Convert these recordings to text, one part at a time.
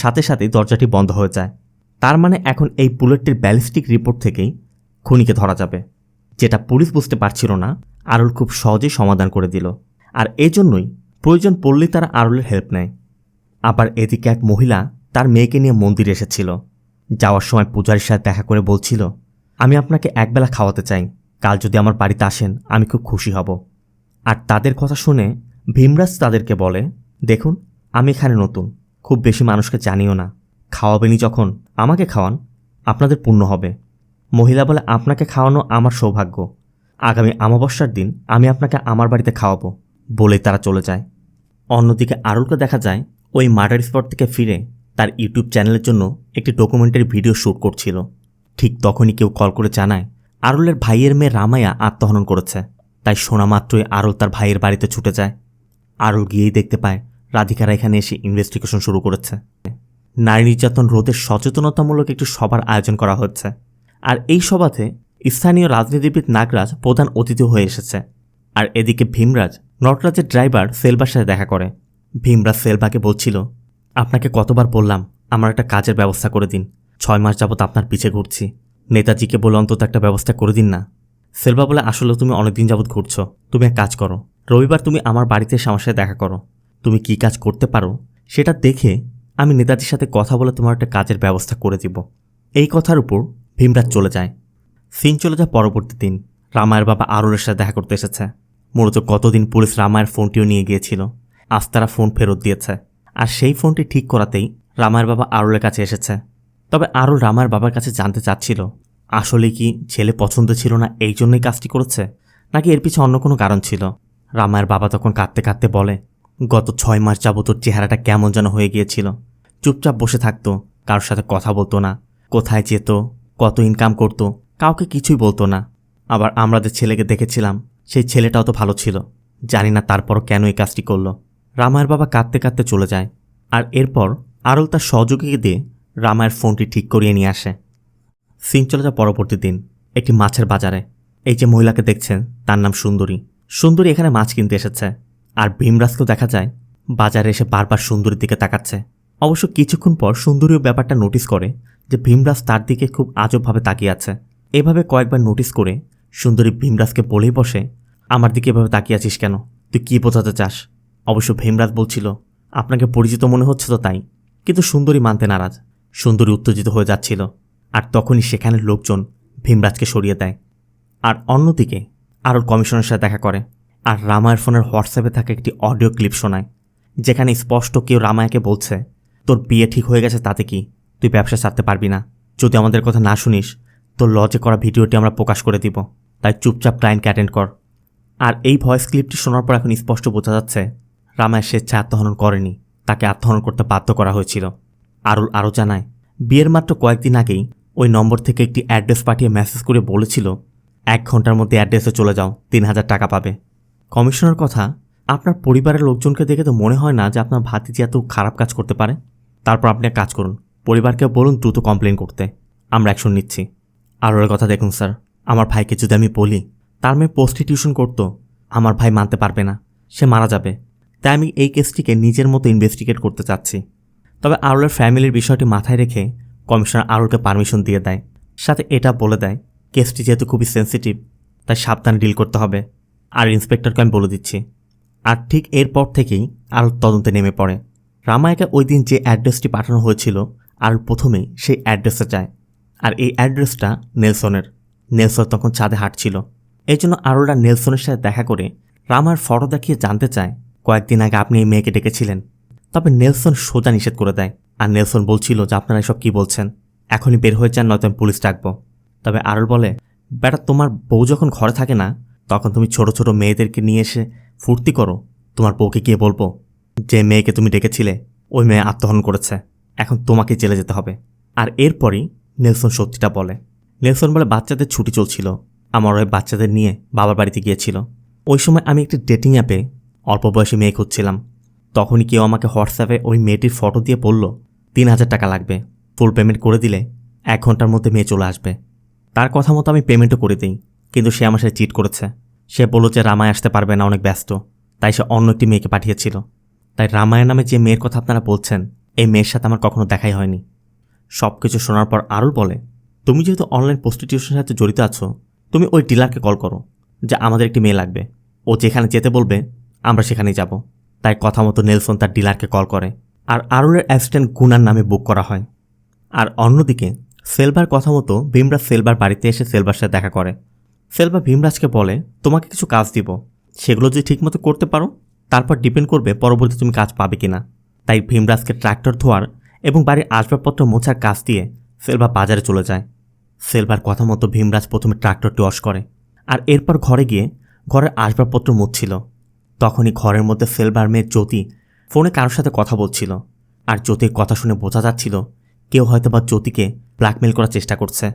সাথে সাথেই দরজাটি বন্ধ হয়ে যায়। তার মানে এখন এই বুলেটটির ব্যালিস্টিক রিপোর্ট থেকেই খুনিকে ধরা যাবে, যেটা পুলিশ বুঝতে পারছিল না। আরুল খুব সহজেই সমাধান করে দিল, আর এজন্যই প্রয়োজন পড়লেই তারা আরুলের হেল্প নেয়। আবার এদিকে এক মহিলা তার মেয়েকে নিয়ে মন্দিরে এসেছিল। যাওয়ার সময় পূজারীর সাথে দেখা করে বলছিল, আমি আপনাকে একবেলা খাওয়াতে চাই, কাল যদি আমার বাড়িতে আসেন আমি খুব খুশি হব। আর তাদের কথা শুনে ভীমরাজ তাদেরকে বলে, দেখুন আমি এখানে নতুন, খুব বেশি মানুষকে জানিও না, খাওয়াবেনই যখন আমাকে খাওয়ান, আপনাদের পুণ্য হবে। মহিলা বলে, আপনাকে খাওয়ানো আমার সৌভাগ্য, আগামী অমাবস্যার দিন আমি আপনাকে আমার বাড়িতে খাওয়াবো, বলেই তারা চলে যায়। অন্যদিকে আরুলকে দেখা যায় ওই মার্ডার স্পট থেকে ফিরে তার ইউটিউব চ্যানেলের জন্য একটি ডকুমেন্টারি ভিডিও শ্যুট করছিল। ঠিক তখনই কেউ কল করে জানায় আরুলের ভাইয়ের মেয়ে রামায়া আত্মহনন করেছে। তাই শোনা মাত্রই আরুল তার ভাইয়ের বাড়িতে ছুটে যায়। আরুল গিয়েই দেখতে পায় রাধিকারা এখানে এসে ইনভেস্টিগেশন শুরু করেছে। নারী নির্যাতন রোধের সচেতনতামূলক একটি সভার আয়োজন করা হচ্ছে, আর এই সভাতে স্থানীয় রাজনীতিবিদ নাগরাজ প্রধান অতিথি হয়ে এসেছে। আর এদিকে ভীমরাজ নটরাজের ড্রাইভার সেলবার সাথে দেখা করে। ভীমরাজ সেলভাকে বলছিল, আপনাকে কতবার বললাম আমার একটা কাজের ব্যবস্থা করে দিন, 6 মাস যাবত আপনার পিছে ঘুরছি, নেতাজিকে বলে অন্তত একটা ব্যবস্থা করে দিন না। সেলভা বলে, আসলে তুমি অনেকদিন যাবত ঘুরছো, তুমি এক কাজ করো, রবিবার তুমি আমার বাড়িতে এসে আমার সাথে দেখা করো, তুমি কি কাজ করতে পারো সেটা দেখে আমি নেতাজির সাথে কথা বলে তোমার একটা কাজের ব্যবস্থা করে দিব। এই কথার উপর ভীমরাজ চলে যায়। সিন চলে যায় পরবর্তী দিন। রামায়ের বাবা আরুলের সাথে দেখা করতে এসেছে। মূলত কতদিন পুলিশ রামায়ের ফোনটিও নিয়ে গিয়েছিল, আজ তারা ফোন ফেরত দিয়েছে। আর সেই ফোনটি ঠিক করাতেই রামায়ের বাবা আরুলের কাছে এসেছে। তবে আরুল রামায়ের বাবার কাছে জানতে চাচ্ছিল আসলে কি ছেলে পছন্দ ছিল না এই জন্যই কাজটি করেছে, নাকি এর পিছনে অন্য কোনো কারণ ছিল। রামায়ের বাবা তখন কাঁদতে কাঁদতে বলে, গত 6 মাস যাবত তোর চেহারাটা কেমন যেন হয়ে গিয়েছিল, চুপচাপ বসে থাকতো, কারোর সাথে কথা বলতো না, কোথায় যেত, কত ইনকাম করতো, কাউকে কিছুই বলতো না। আবার আমরা যে ছেলেকে দেখেছিলাম সেই ছেলেটাও তো ভালো ছিল, জানি না তারপরও কেন এই কাজটি করলো। রামায়ের বাবা কাঁদতে কাঁদতে চলে যায়। আর এরপর আরুল তার সহযোগীকে দিয়ে রামায়ের ফোনটি ঠিক করিয়ে নিয়ে আসে। সিন চলে যায় পরবর্তী দিন একটি মাছের বাজারে। এই যে মহিলাকে দেখছেন তার নাম সুন্দরী। সুন্দরী এখানে মাছ কিনতে এসেছে। আর ভীমরাজকেও দেখা যায় বাজারে এসে বারবার সুন্দরীর দিকে তাকাচ্ছে। অবশ্য কিছুক্ষণ পর সুন্দরীও ব্যাপারটা নোটিস করে যে ভীমরাজ তার দিকে খুব আজবভাবে তাকিয়ে আছে। এভাবে কয়েকবার নোটিস করে সুন্দরী ভীমরাজকে বলেই বসে, আমার দিকে এভাবে তাকিয়ে আছিস কেন, তুই কী বোঝাতে চাস? অবশ্য ভীমরাজ বলছিল, আপনাকে পরিচিত মনে হচ্ছে তো তাই। কিন্তু সুন্দরী মানতে নারাজ। সুন্দরী উত্তেজিত হয়ে যাচ্ছিল। আর তখনই সেখানের লোকজন ভীমরাজকে সরিয়ে দেয়। আর অন্যদিকে আরুল কমিশনের সাথে দেখা করে আর রামায়ের ফোনের হোয়াটসঅ্যাপে থাকা একটি অডিও ক্লিপ শোনায়, যেখানে স্পষ্ট কেউ রামায়াকে বলছে, তোর বিয়ে ঠিক হয়ে গেছে তাতে কি, তুই ব্যবসা ছাড়তে পারবি না, যদি আমাদের কথা না শুনিস তোর লজে করা ভিডিওটি আমরা প্রকাশ করে দিব, তাই চুপচাপ ক্লায়েন্টকে অ্যাটেন্ড কর। আর এই ভয়েস ক্লিপটি শোনার পর এখন স্পষ্ট বোঝা যাচ্ছে রামায় স্বেচ্ছায় আত্মহনন করেনি, তাকে আত্মহনন করতে বাধ্য করা হয়েছিল। আরুল আরও জানায়, বিয়ের মাত্র কয়েকদিন আগেই ওই নম্বর থেকে একটি অ্যাড্রেস পাঠিয়ে মেসেজ করে বলেছিল 1 ঘন্টার মধ্যে অ্যাড্রেসে চলে যাও, 3000 টাকা পাবে। কমিশনার কথা, আপনার পরিবারের লোকজনকে দেখে তো মনে হয় না যে আপনার ভাতিজি এত খারাপ কাজ করতে পারে। তারপর আপনি এক কাজ করুন, পরিবারকে বলুন দ্রুত কমপ্লেন করতে, আমরা অ্যাকশন নিচ্ছি। আরুলের কথা দেখুন স্যার, আমার ভাইকে যদি আমি বলি তার মেয়ে প্রস্টিটিউশন করতো, আমার ভাই মানতে পারবে না, সে মারা যাবে। তাই আমি এই কেসটিকে নিজের মতো ইনভেস্টিগেট করতে চাচ্ছি। তবে আরুলের ফ্যামিলির বিষয়টি মাথায় রেখে কমিশনার আরুলকে পারমিশন দিয়ে দেয়। সাথে এটা বলে দেয় কেসটি যেহেতু খুবই সেন্সিটিভ তাই সাবধানে ডিল করতে হবে। আর ইন্সপেক্টরকে আমি বলে দিচ্ছি। আর ঠিক এরপর থেকেই আরুল তদন্তে নেমে পড়ে। রামায়াকে ওই দিন যে অ্যাড্রেসটি পাঠানো হয়েছিল আরুল প্রথমেই সেই অ্যাড্রেসে যায়। আর এই অ্যাড্রেসটা নেলসনের। নেলসন তখন ছাদে হাঁটছিল। এই জন্য আরুলরা নেলসনের সাথে দেখা করে রামায়ের ফটো দেখিয়ে জানতে চায়, কয়েকদিন আগে আপনি এই মেয়েকে ডেকেছিলেন। তবে নেলসন সোজা নিষেধ করে দেয়। আর নেলসন বলছিল যে আপনারা এসব কী বলছেন, এখনই বের হয়ে যান, নয়তো আমি পুলিশ ডাকবো। তবে আরুল বলে, বেটা তোমার বউ যখন ঘরে থাকে না তখন তুমি ছোট ছোট মেয়েদেরকে নিয়ে এসে ফুর্তি করো, তোমার বউকে গিয়ে বলবো যে মেয়েকে তুমি ডেকেছিলে ওই মেয়ে আত্মহনন করেছে, এখন তোমাকে জেলে যেতে হবে। আর এরপরই নেলসন সত্যিটা বলে। নেলসন বলে, বাচ্চাদের ছুটি চলছিল, আমার ওই বাচ্চাদের নিয়ে বাবার বাড়িতে গিয়েছিল। ওই সময় আমি একটি ডেটিং অ্যাপে অল্প বয়সী মেয়ে খুঁজছিলাম। তখনই কেউ আমাকে হোয়াটসঅ্যাপে ওই মেয়েটির ফটো দিয়ে বলল 3000 টাকা লাগবে, ফুল পেমেন্ট করে দিলে 1 ঘন্টার মধ্যে মেয়ে চলে আসবে। তার কথা মতো আমি পেমেন্টও করে দিই, কিন্তু সে আমার সাথে চিট করেছে। সে বলল যে রামায় আসতে পারবে না, অনেক ব্যস্ত, তাই সে অন্য একটি মেয়েকে পাঠিয়েছিল। তাই রামায়া নামে যে মেয়ের কথা আপনারা বলছেন এই মেয়ের সাথে আমার কখনো দেখাই হয়নি। সব কিছু শোনার পর আরুল বলে, তুমি যেহেতু অনলাইন প্রস্টিটিউশনের সাথে জড়িত আছো, তুমি ওই ডিলারকে কল করো যে আমাদের একটি মেয়ে লাগবে, ও যেখানে যেতে বলবে আমরা সেখানেই যাব। তাই কথা মতো নেলসন তার ডিলারকে কল করে, আর আরুলের অ্যাসিস্ট্যান্ট গুনার নামে বুক করা হয়। আর অন্যদিকে সেলভার কথা মতো ভীমরাজ সেলভার বাড়িতে এসে সেলভার সাথে দেখা করে। সেলভা ভীমরাজকে বলে, তোমাকে কিছু কাজ দিব, সেগুলো যদি ঠিকমতো করতে পারো তারপর ডিপেন্ড করবে পরবর্তী তুমি কাজ পাবে কিনা। তাই ভীমরাজকে ট্রাক্টর ধোয়ার এবং বাড়ির আসবাবপত্র মোছার কাজ দিয়ে সেলভা বাজারে চলে যায়। সেলভার কথা মতো ভীমরাজ প্রথমে ট্রাক্টরটি ওয়াশ করে, আর এরপর ঘরে গিয়ে ঘরের আসবাবপত্র মুছছিল। তখনই ঘরের মধ্যে সেলভার মেয়ে জ্যোতি ফোনে কারোর সাথে কথা বলছিল, আর জ্যোতির কথা শুনে বোঝা যাচ্ছিল কেউ হয়তো বা জ্যোতিকে ব্ল্যাকমেল করার চেষ্টা করছে।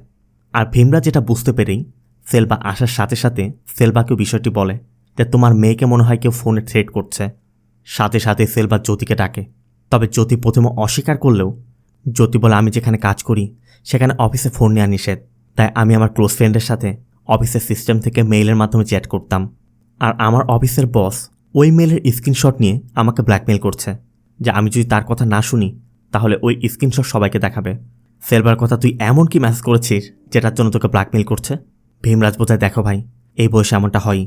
আর ভীমরাজ যেটা বুঝতে পেরেই সেলভা আসার সাথে সাথে সেলভাকেও বিষয়টি বলে যে তোমার মেয়েকে মনে হয় কেউ ফোনে থ্রেট করছে। সাথে সাথে সেলভা জ্যোতিকে ডাকে, তবে জ্যোতি প্রথমে অস্বীকার করলেও জ্যোতি বলে, আমি যেখানে কাজ করি সেখানে অফিসে ফোন নেওয়া নিষেধ, তাই আমি আমার ক্লোজ ফ্রেন্ডের সাথে অফিসের সিস্টেম থেকে মেইলের মাধ্যমে চ্যাট করতাম, আর আমার অফিসের বস ওই মেইলের স্ক্রিনশট নিয়ে আমাকে ব্ল্যাকমেল করছে যে আমি যদি তার কথা না শুনি তাহলে ওই স্ক্রিনশট সবাইকে দেখাবে। সেলভার কথা, তুই এমন কি ম্যাসেজ করেছিস যেটার জন্য তোকে ব্ল্যাকমেল করছে? ভীমরাজ বোঝায়, দেখো ভাই, এই বয়সে এমনটা হয়ই,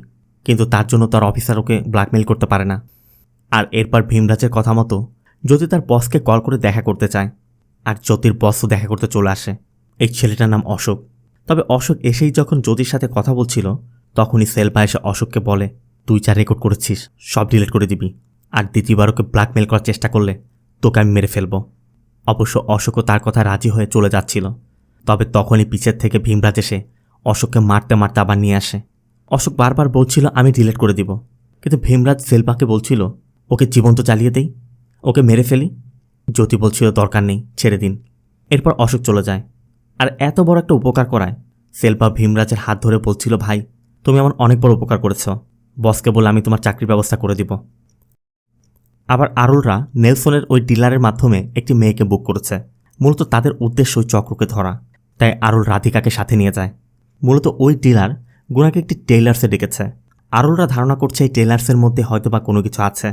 কিন্তু তার জন্য তার অফিসার ওকে ব্ল্যাকমেল করতে পারে না। আর এরপর ভীমরাজের কথা মতো জ্যোতি তার বসকে কল করে দেখা করতে চায়, আর জ্যোতির বসও দেখা করতে চলে আসে। এই ছেলেটার নাম অশোক। তবে অশোক এসেই যখন জ্যোতির সাথে কথা বলছিল তখনই সেলভা এসে অশোককে বলে, তুই যা রেকর্ড করেছিস সব ডিলিট করে দিবি, আর দ্বিতীয়বার ওকে ব্ল্যাকমেল করার চেষ্টা করলে তোকে আমি মেরে ফেলব। অবশ্য অশোকও তার কথা রাজি হয়ে চলে যাচ্ছিল, তবে তখনই পিছের থেকে ভীমরাজ এসে অশোককে মারতে মারতে আবার নিয়ে আসে। অশোক বারবার বলছিল আমি ডিলিট করে দিব, কিন্তু ভীমরাজ সেলভাকে বলছিল ওকে জীবন্ত জ্বালিয়ে দেই, ওকে মেরে ফেলি। জ্যোতি বলছিল দরকার নেই, ছেড়ে দিন। এরপর অশোক চলে যায়। আর এত বড় একটা উপকার করায় সেলভা ভীমরাজের হাত ধরে বলছিল, ভাই তুমি আমার অনেক বড় উপকার করেছ, বসকে বলে আমি তোমার চাকরির ব্যবস্থা করে দিব। আবার আরুলরা নেলসনের ওই ডিলারের মাধ্যমে একটি মেয়েকে বুক করেছে, মূলত তাদের উদ্দেশ্য ওই চক্রকে ধরা। তাই আরুল রাধিকাকে সাথে নিয়ে যায়। মূলত ওই ডিলার গুনাকে একটি টেইলার্সে ডেকেছে। আরুলরা ধারণা করছে এই টেইলার্সের মধ্যে হয়তোবা কোনো কিছু আছে,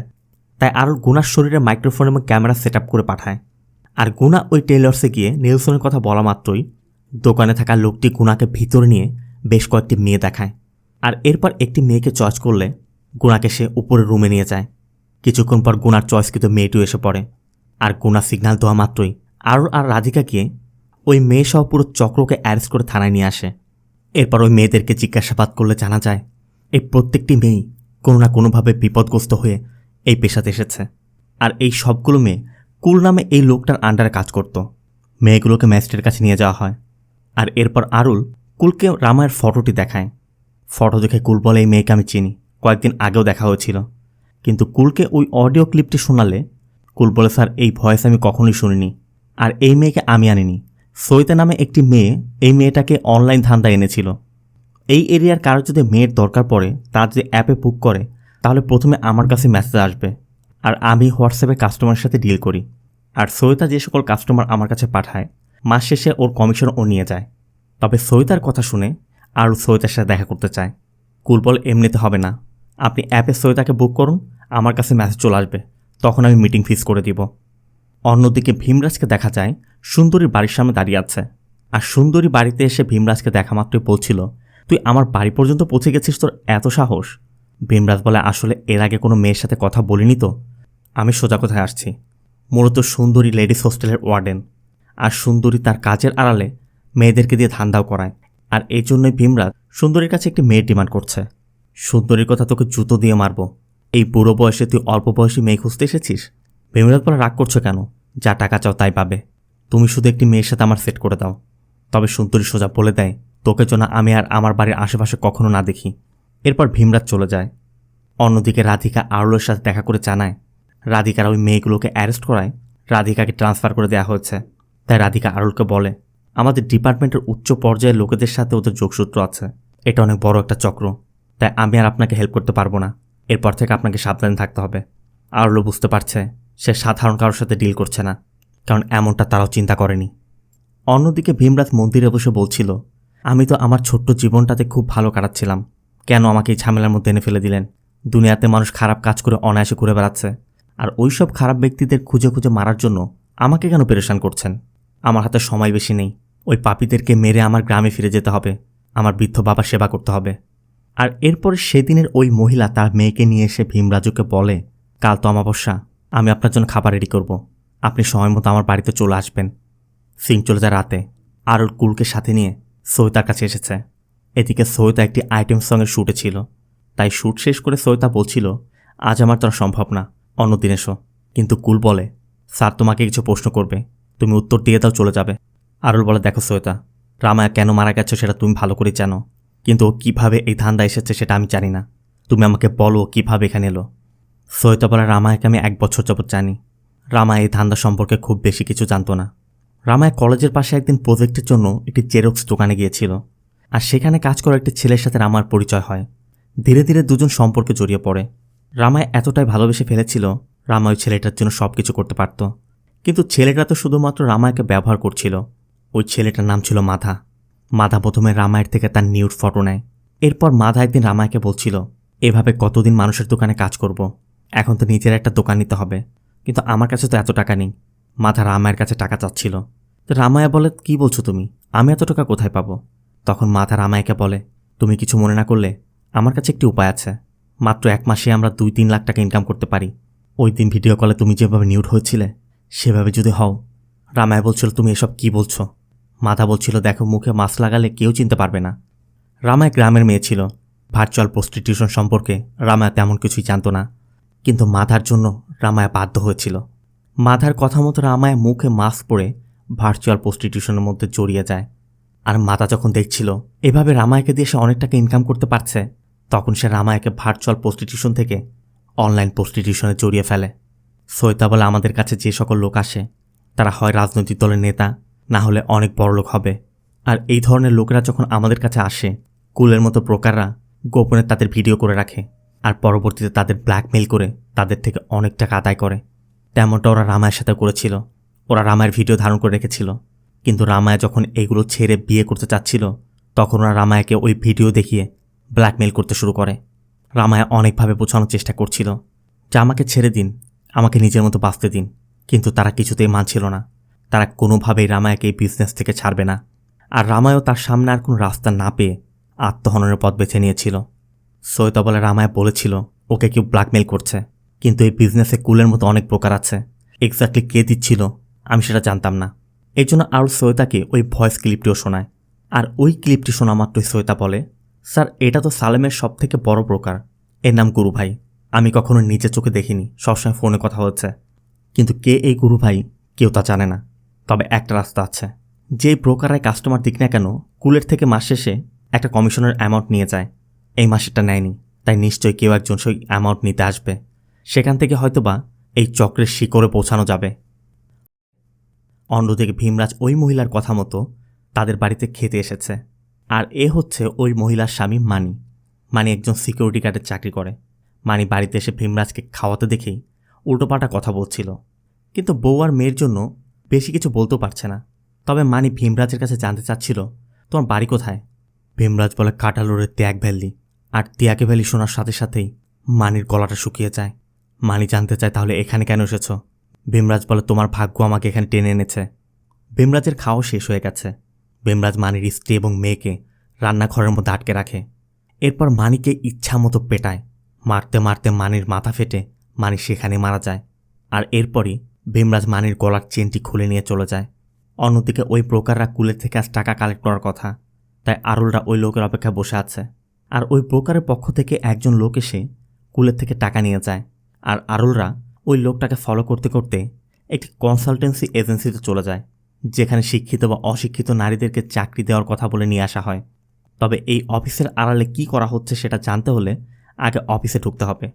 তাই আরুল গুনার শরীরে মাইক্রোফোন এবং ক্যামেরা সেট আপ করে পাঠায়। আর গুনা ওই টেইলার্সে গিয়ে নেলসনের কথা বলা মাত্রই দোকানে থাকা লোকটি গুনাকে ভিতরে নিয়ে বেশ কয়েকটি মেয়ে দেখায়, আর এরপর একটি মেয়েকে চয়েস করলে গুনাকে সে উপরের রুমে নিয়ে যায়। কিছুক্ষণ পর গুনার চয়েসকৃত মেয়েটিও এসে পড়ে, আর গুনা সিগন্যাল দেওয়া মাত্রই আরুল আর রাধিকা গিয়ে ওই মেয়ে সহ পুরো চক্রকে অ্যারেস্ট করে থানায় নিয়ে আসে। এরপর ওই মেয়েদেরকে জিজ্ঞাসাবাদ করলে জানা যায় এই প্রত্যেকটি মেয়েই কোনো না কোনোভাবে বিপদগ্রস্ত হয়ে এই পেশাতে এসেছে, আর এই সবগুলো মেয়ে কুল নামে এই লোকটার আন্ডারে কাজ করত। মেয়েগুলোকে ম্যাজিস্ট্রেটের কাছে নিয়ে যাওয়া হয়, আর এরপর আরুল কুলকে রামায়ের ফটোটি দেখায়। ফটো দেখে কুল বলে, এই মেয়েকে আমি চিনি, কয়েকদিন আগেও দেখা হয়েছিল। কিন্তু কুলকে ওই অডিও ক্লিপটি শোনালে কুল বলে, স্যার এই ভয়েস আমি কখনোই শুনিনি, আর এই মেয়েকে আমি আনিনি। সৈতা নামে একটি মেয়ে এই মেয়েটাকে অনলাইন ধান্দা এনেছিল। এই এরিয়ার কারো যদি মেয়ের দরকার পড়ে তার যদি অ্যাপে বুক করে তাহলে প্রথমে আমার কাছে মেসেজ আসবে, আর আমি হোয়াটসঅ্যাপে কাস্টমারের সাথে ডিল করি, আর সৈতা যে সকল কাস্টমার আমার কাছে পাঠায় মাস শেষে ওর কমিশন ও নিয়ে যায়। তবে সৈতার কথা শুনে আর সৈতার সাথে দেখা করতে চায়। কুল বলে, এমনিতে হবে না, আপনি অ্যাপে সৈতাকে বুক করুন, আমার কাছে মেসেজ চলে আসবে, তখন আমি মিটিং ফিক্স করে দিব। অন্যদিকে ভীমরাজকে দেখা যায় সুন্দরীর বাড়ির সামনে দাঁড়িয়ে আছে, আর সুন্দরী বাড়িতে এসে ভীমরাজকে দেখা মাত্রই বলছিল, তুই আমার বাড়ি পর্যন্ত পৌঁছে গেছিস, তোর এত সাহস? ভীমরাজ বলে, আসলে এর আগে কোনো মেয়ের সাথে কথা বলিনি তো, আমি সোজা কথায় আসছি। মূলত সুন্দরী লেডিস হোস্টেলের ওয়ার্ডেন, আর সুন্দরী তার কাজের আড়ালে মেয়েদেরকে দিয়ে ধান্দাও করায়, আর এই জন্যই ভীমরাজ সুন্দরীর কাছে একটি মেয়ের ডিমান্ড করছে। সুন্দরীর কথা তোকে জুতো দিয়ে মারব, এই বুড়ো বয়সে তুই অল্প বয়সী মেয়ে খুঁজতে এসেছিস? ভীমরাজ বলে, রাগ করছো কেন? যা টাকা চাও তাই পাবে, তুমি শুধু একটি মেয়ের সাথে আমার সেট করে দাও। তবে সুন্দরী সোজা বলে দেয়, তোকে যেন আমি আর আমার বাড়ির আশেপাশে কখনো না দেখি। এরপর ভীমরাজ চলে যায়। অন্যদিকে রাধিকা আরুলের সাথে দেখা করে জানায় রাধিকার ওই মেয়েগুলোকে অ্যারেস্ট করায় রাধিকাকে ট্রান্সফার করে দেওয়া হয়েছে। তাই রাধিকা আরুলকে বলে, আমাদের ডিপার্টমেন্টের উচ্চ পর্যায়ের লোকেদের সাথে ওদের যোগসূত্র আছে, এটা অনেক বড় একটা চক্র, তাই আমি আর আপনাকে হেল্প করতে পারবো না, এরপর থেকে আপনাকে সাবধানে থাকতে হবে। আরুলও বুঝতে পারছে সে সাধারণ কারোর সাথে ডিল করছে না, কারণ এমনটা তারাও চিন্তা করেনি। অন্যদিকে ভীমরাজ মন্দিরে বসে বলছিল, আমি তো আমার ছোট্ট জীবনটাতে খুব ভালো কাটাচ্ছিলাম, কেন আমাকে এই ঝামেলার মধ্যে এনে ফেলে দিলেন? দুনিয়াতে মানুষ খারাপ কাজ করে অনায়াসে ঘুরে বেড়াচ্ছে, আর ওই সব খারাপ ব্যক্তিদের খুঁজে খুঁজে মারার জন্য আমাকে কেন পেরেশান করছেন? আমার হাতে সময় বেশি নেই। ওই পাপীদেরকে মেরে আমার গ্রামে ফিরে যেতে হবে। আমার বৃদ্ধ বাবার সেবা করতে হবে। আর এরপরে সেদিনের ওই মহিলা তার মেয়েকে নিয়ে এসে ভীমরাজুকে বলে, কাল তো অমাবস্যা, আমি আপনার জন্য খাবার রেডি করব। আপনি সময় মতো আমার বাড়িতে চলে আসবেন। সিং চলে যায় রাতে। আর ওর কুলকে সাথে নিয়ে সৈতার কাছে এসেছে। এদিকে সৈতা একটি আইটেম সঙ্গের শ্যুটে ছিল। তাই শ্যুট শেষ করে সৈতা বলছিল, আজ আমার তো সম্ভব না, অন্যদিন এসো। কিন্তু কুল বলে, স্যার তোমাকে কিছু প্রশ্ন করবে, তুমি উত্তর দিয়ে দাও, চলে যাবে। আরুল বলে, দেখো সৈতা, রামায়া কেন মারা গেছে সেটা তুমি ভালো করে জানো, কিন্তু ও কীভাবে এই ধান্দা এসেছে সেটা আমি জানি না। তুমি আমাকে বলো কীভাবে এখানে এলো। সৈতা বলে, রামায়াকে আমি 1 বছর যাবৎ জানি। রামায়া এই ধান্দা সম্পর্কে খুব বেশি কিছু জানতো না। রামায়া কলেজের পাশে একদিন প্রজেক্টের জন্য একটি জেরক্স দোকানে গিয়েছিল, আর সেখানে কাজ করা একটি ছেলের সাথে রামার পরিচয় হয়। ধীরে ধীরে দুজন সম্পর্কে জড়িয়ে পড়ে। রামায়া এতটাই ভালোবেসে ফেলেছিল, রামা ওই ছেলেটার জন্য সব কিছু করতে পারত। কিন্তু ছেলেটা তো শুধুমাত্র রামায়াকে ব্যবহার করছিল। ওই ছেলেটার নাম ছিল মাধা। মাধা প্রথমে রামায়ের থেকে তার নিউড ফটো নেয়। এরপর মাধা একদিন রামায়াকে বলছিল, এভাবে কতদিন মানুষের দোকানে কাজ করব, এখন তো নিজের একটা দোকান নিতে হবে, কিন্তু আমার কাছে তো এত টাকা নেই। মাধা রামায়ের কাছে টাকা চাচ্ছিল। তো রামায়া বলে, কি বলছো তুমি, আমি এত টাকা কোথায় পাবো? তখন মাধা রামায়াকে বলে, তুমি কিছু মনে না করলে আমার কাছে একটি উপায় আছে। মাত্র 1 মাসে আমরা 2-3 লাখ টাকা ইনকাম করতে পারি। ওই দিন ভিডিও কলে তুমি যেভাবে নিউড হয়েছিলে সেভাবে যদি হও। রামায়া বলছিল, তুমি এসব কি বলছো? মাধা বলছিল, দেখো, মুখে মাস্ক লাগালে কেউ চিনতে পারবে না। রামায়া গ্রামের মেয়ে ছিল। ভার্চুয়াল প্রস্টিটিউশন সম্পর্কে রামায়া তেমন কিছুই জানত না। কিন্তু মাধার জন্য রামায়া বাধ্য হয়েছিল। মাধার কথা মতো রামায়া মুখে মাস্ক পরে ভার্চুয়াল প্রস্টিটিউশনের মধ্যে জড়িয়ে যায়। আর মাধা যখন দেখছিল এভাবে রামায়াকে দিয়ে সে অনেক টাকা ইনকাম করতে পারছে, তখন সে রামায়াকে ভার্চুয়াল প্রস্টিটিউশন থেকে অনলাইন প্রস্টিটিউশনে জড়িয়ে ফেলে। সৈতা বলে, আমাদের কাছে যে সকল লোক আসে তারা হয় রাজনৈতিক দলের নেতা, না হলে অনেক বড় লোক হবে। আর এই ধরনের লোকেরা যখন আমাদের কাছে আসে, কুলের মতো প্রকাররা গোপনে তাদের ভিডিও করে রাখে, আর পরবর্তীতে তাদের ব্ল্যাকমেইল করে তাদের থেকে অনেক টাকা আদায় করে। তেমনটা ওরা রামায়ের সাথে করেছিল। ওরা রামায়ের ভিডিও ধারণ করে রেখেছিল, কিন্তু রামায়া যখন এগুলো ছেড়ে বিয়ে করতে চাচ্ছিল, তখন ওরা রামায়াকে ওই ভিডিও দেখিয়ে ব্ল্যাকমেইল করতে শুরু করে। রামায়া অনেকভাবে বোঝানোর চেষ্টা করছিল যে আমাকে ছেড়ে দিন, আমাকে নিজের মতো বাঁচতে দিন, কিন্তু তারা কিছুতেই মানছিল না। তারা কোনোভাবেই রামায়াকে এই বিজনেস থেকে ছাড়বে না। আর রামায়ও তার সামনে আর কোনো রাস্তা না পেয়ে আত্মহননের পথ বেছে নিয়েছিল। সৈয়দা বলে, রামায়া বলেছিল ওকে কেউ ব্ল্যাকমেইল করছে, কিন্তু এই বিজনেসে কুলের মতো অনেক প্রকার আছে। এক্স্যাক্টলি কে দিচ্ছিল আমি সেটা জানতাম না। এই জন্য আরও সৈয়দাকে ওই ভয়েস ক্লিপটিও শোনায়। আর ওই ক্লিপটি শোনা মাত্রই সৈয়দা বলে, স্যার, এটা তো সালেমের সবথেকে বড় প্রকার। এর নাম গুরু ভাই। আমি কখনো নিজের চোখে দেখিনি, সবসময় ফোনে কথা হচ্ছে, কিন্তু কে এই গুরু ভাই কেউ তা জানে না। তবে একটা রাস্তা আছে, যেই ব্রোকাররাই কাস্টমার দিক না কেন কুলের থেকে মাস শেষে একটা কমিশনের অ্যামাউন্ট নিয়ে যায়। এই মাসেরটা নেয়নি, তাই নিশ্চয়ই কেউ একজন সেই অ্যামাউন্ট নিতে আসবে। সেখান থেকে হয়তোবা এই চক্রের শিকড়ে পৌঁছানো যাবে। অন্যদিকে ভীমরাজ ওই মহিলার কথা মতো তাদের বাড়িতে খেতে এসেছে। আর এ হচ্ছে ওই মহিলার স্বামী মানি। মানি একজন সিকিউরিটি গার্ডের চাকরি করে। মানি বাড়িতে এসে ভীমরাজকে খাওয়াতে দেখেই উল্টোপাল্টা কথা বলছিল, কিন্তু বউ আর মেয়ের জন্য বেশি কিছু বলতেও পারছে না। তবে মানি ভীমরাজের কাছে জানতে চাচ্ছিল, তোমার বাড়ি কোথায়? ভীমরাজ বলে, কাটালোরের ত্যাগ ভ্যালি। আর ত্যাগে ভ্যালি শোনার সাথে সাথেই মানির গলাটা শুকিয়ে যায়। মানি জানতে চায়, তাহলে এখানে কেন এসেছ? ভীমরাজ বলে, তোমার ভাগ্য আমাকে এখানে টেনে এনেছে। ভীমরাজের খাওয়া শেষ হয়ে গেছে। ভীমরাজ মানির স্ত্রী এবং মেয়েকে রান্নাঘরের মধ্যে আটকে রাখে। এরপর মানিকে ইচ্ছা মতো পেটায়। মারতে মারতে মানির মাথা ফেটে মানি সেখানে মারা যায়। আর এরপরই ভীমরাজ মানির গলার চেনটি খুলে নিয়ে চলে যায়। অন্যদিকে ওই ব্রোকাররা কুলের থেকে আজ টাকা কালেক্ট করার কথা, তাই আরুলরা ওই লোকের অপেক্ষায় বসে আছে। আর ওই ব্রোকারের পক্ষ থেকে একজন লোক এসে কুলের থেকে টাকা নিয়ে যায়। আর আরুলরা ওই লোকটাকে ফলো করতে করতে একটি কনসালটেন্সি এজেন্সিতে চলে যায়, যেখানে শিক্ষিত বা অশিক্ষিত নারীদেরকে চাকরি দেওয়ার কথা বলে নিয়ে আসা হয়। তবে এই অফিসের আড়ালে কি করা হচ্ছে সেটা জানতে হলে আগে অফিসে ঢুকতে হবে।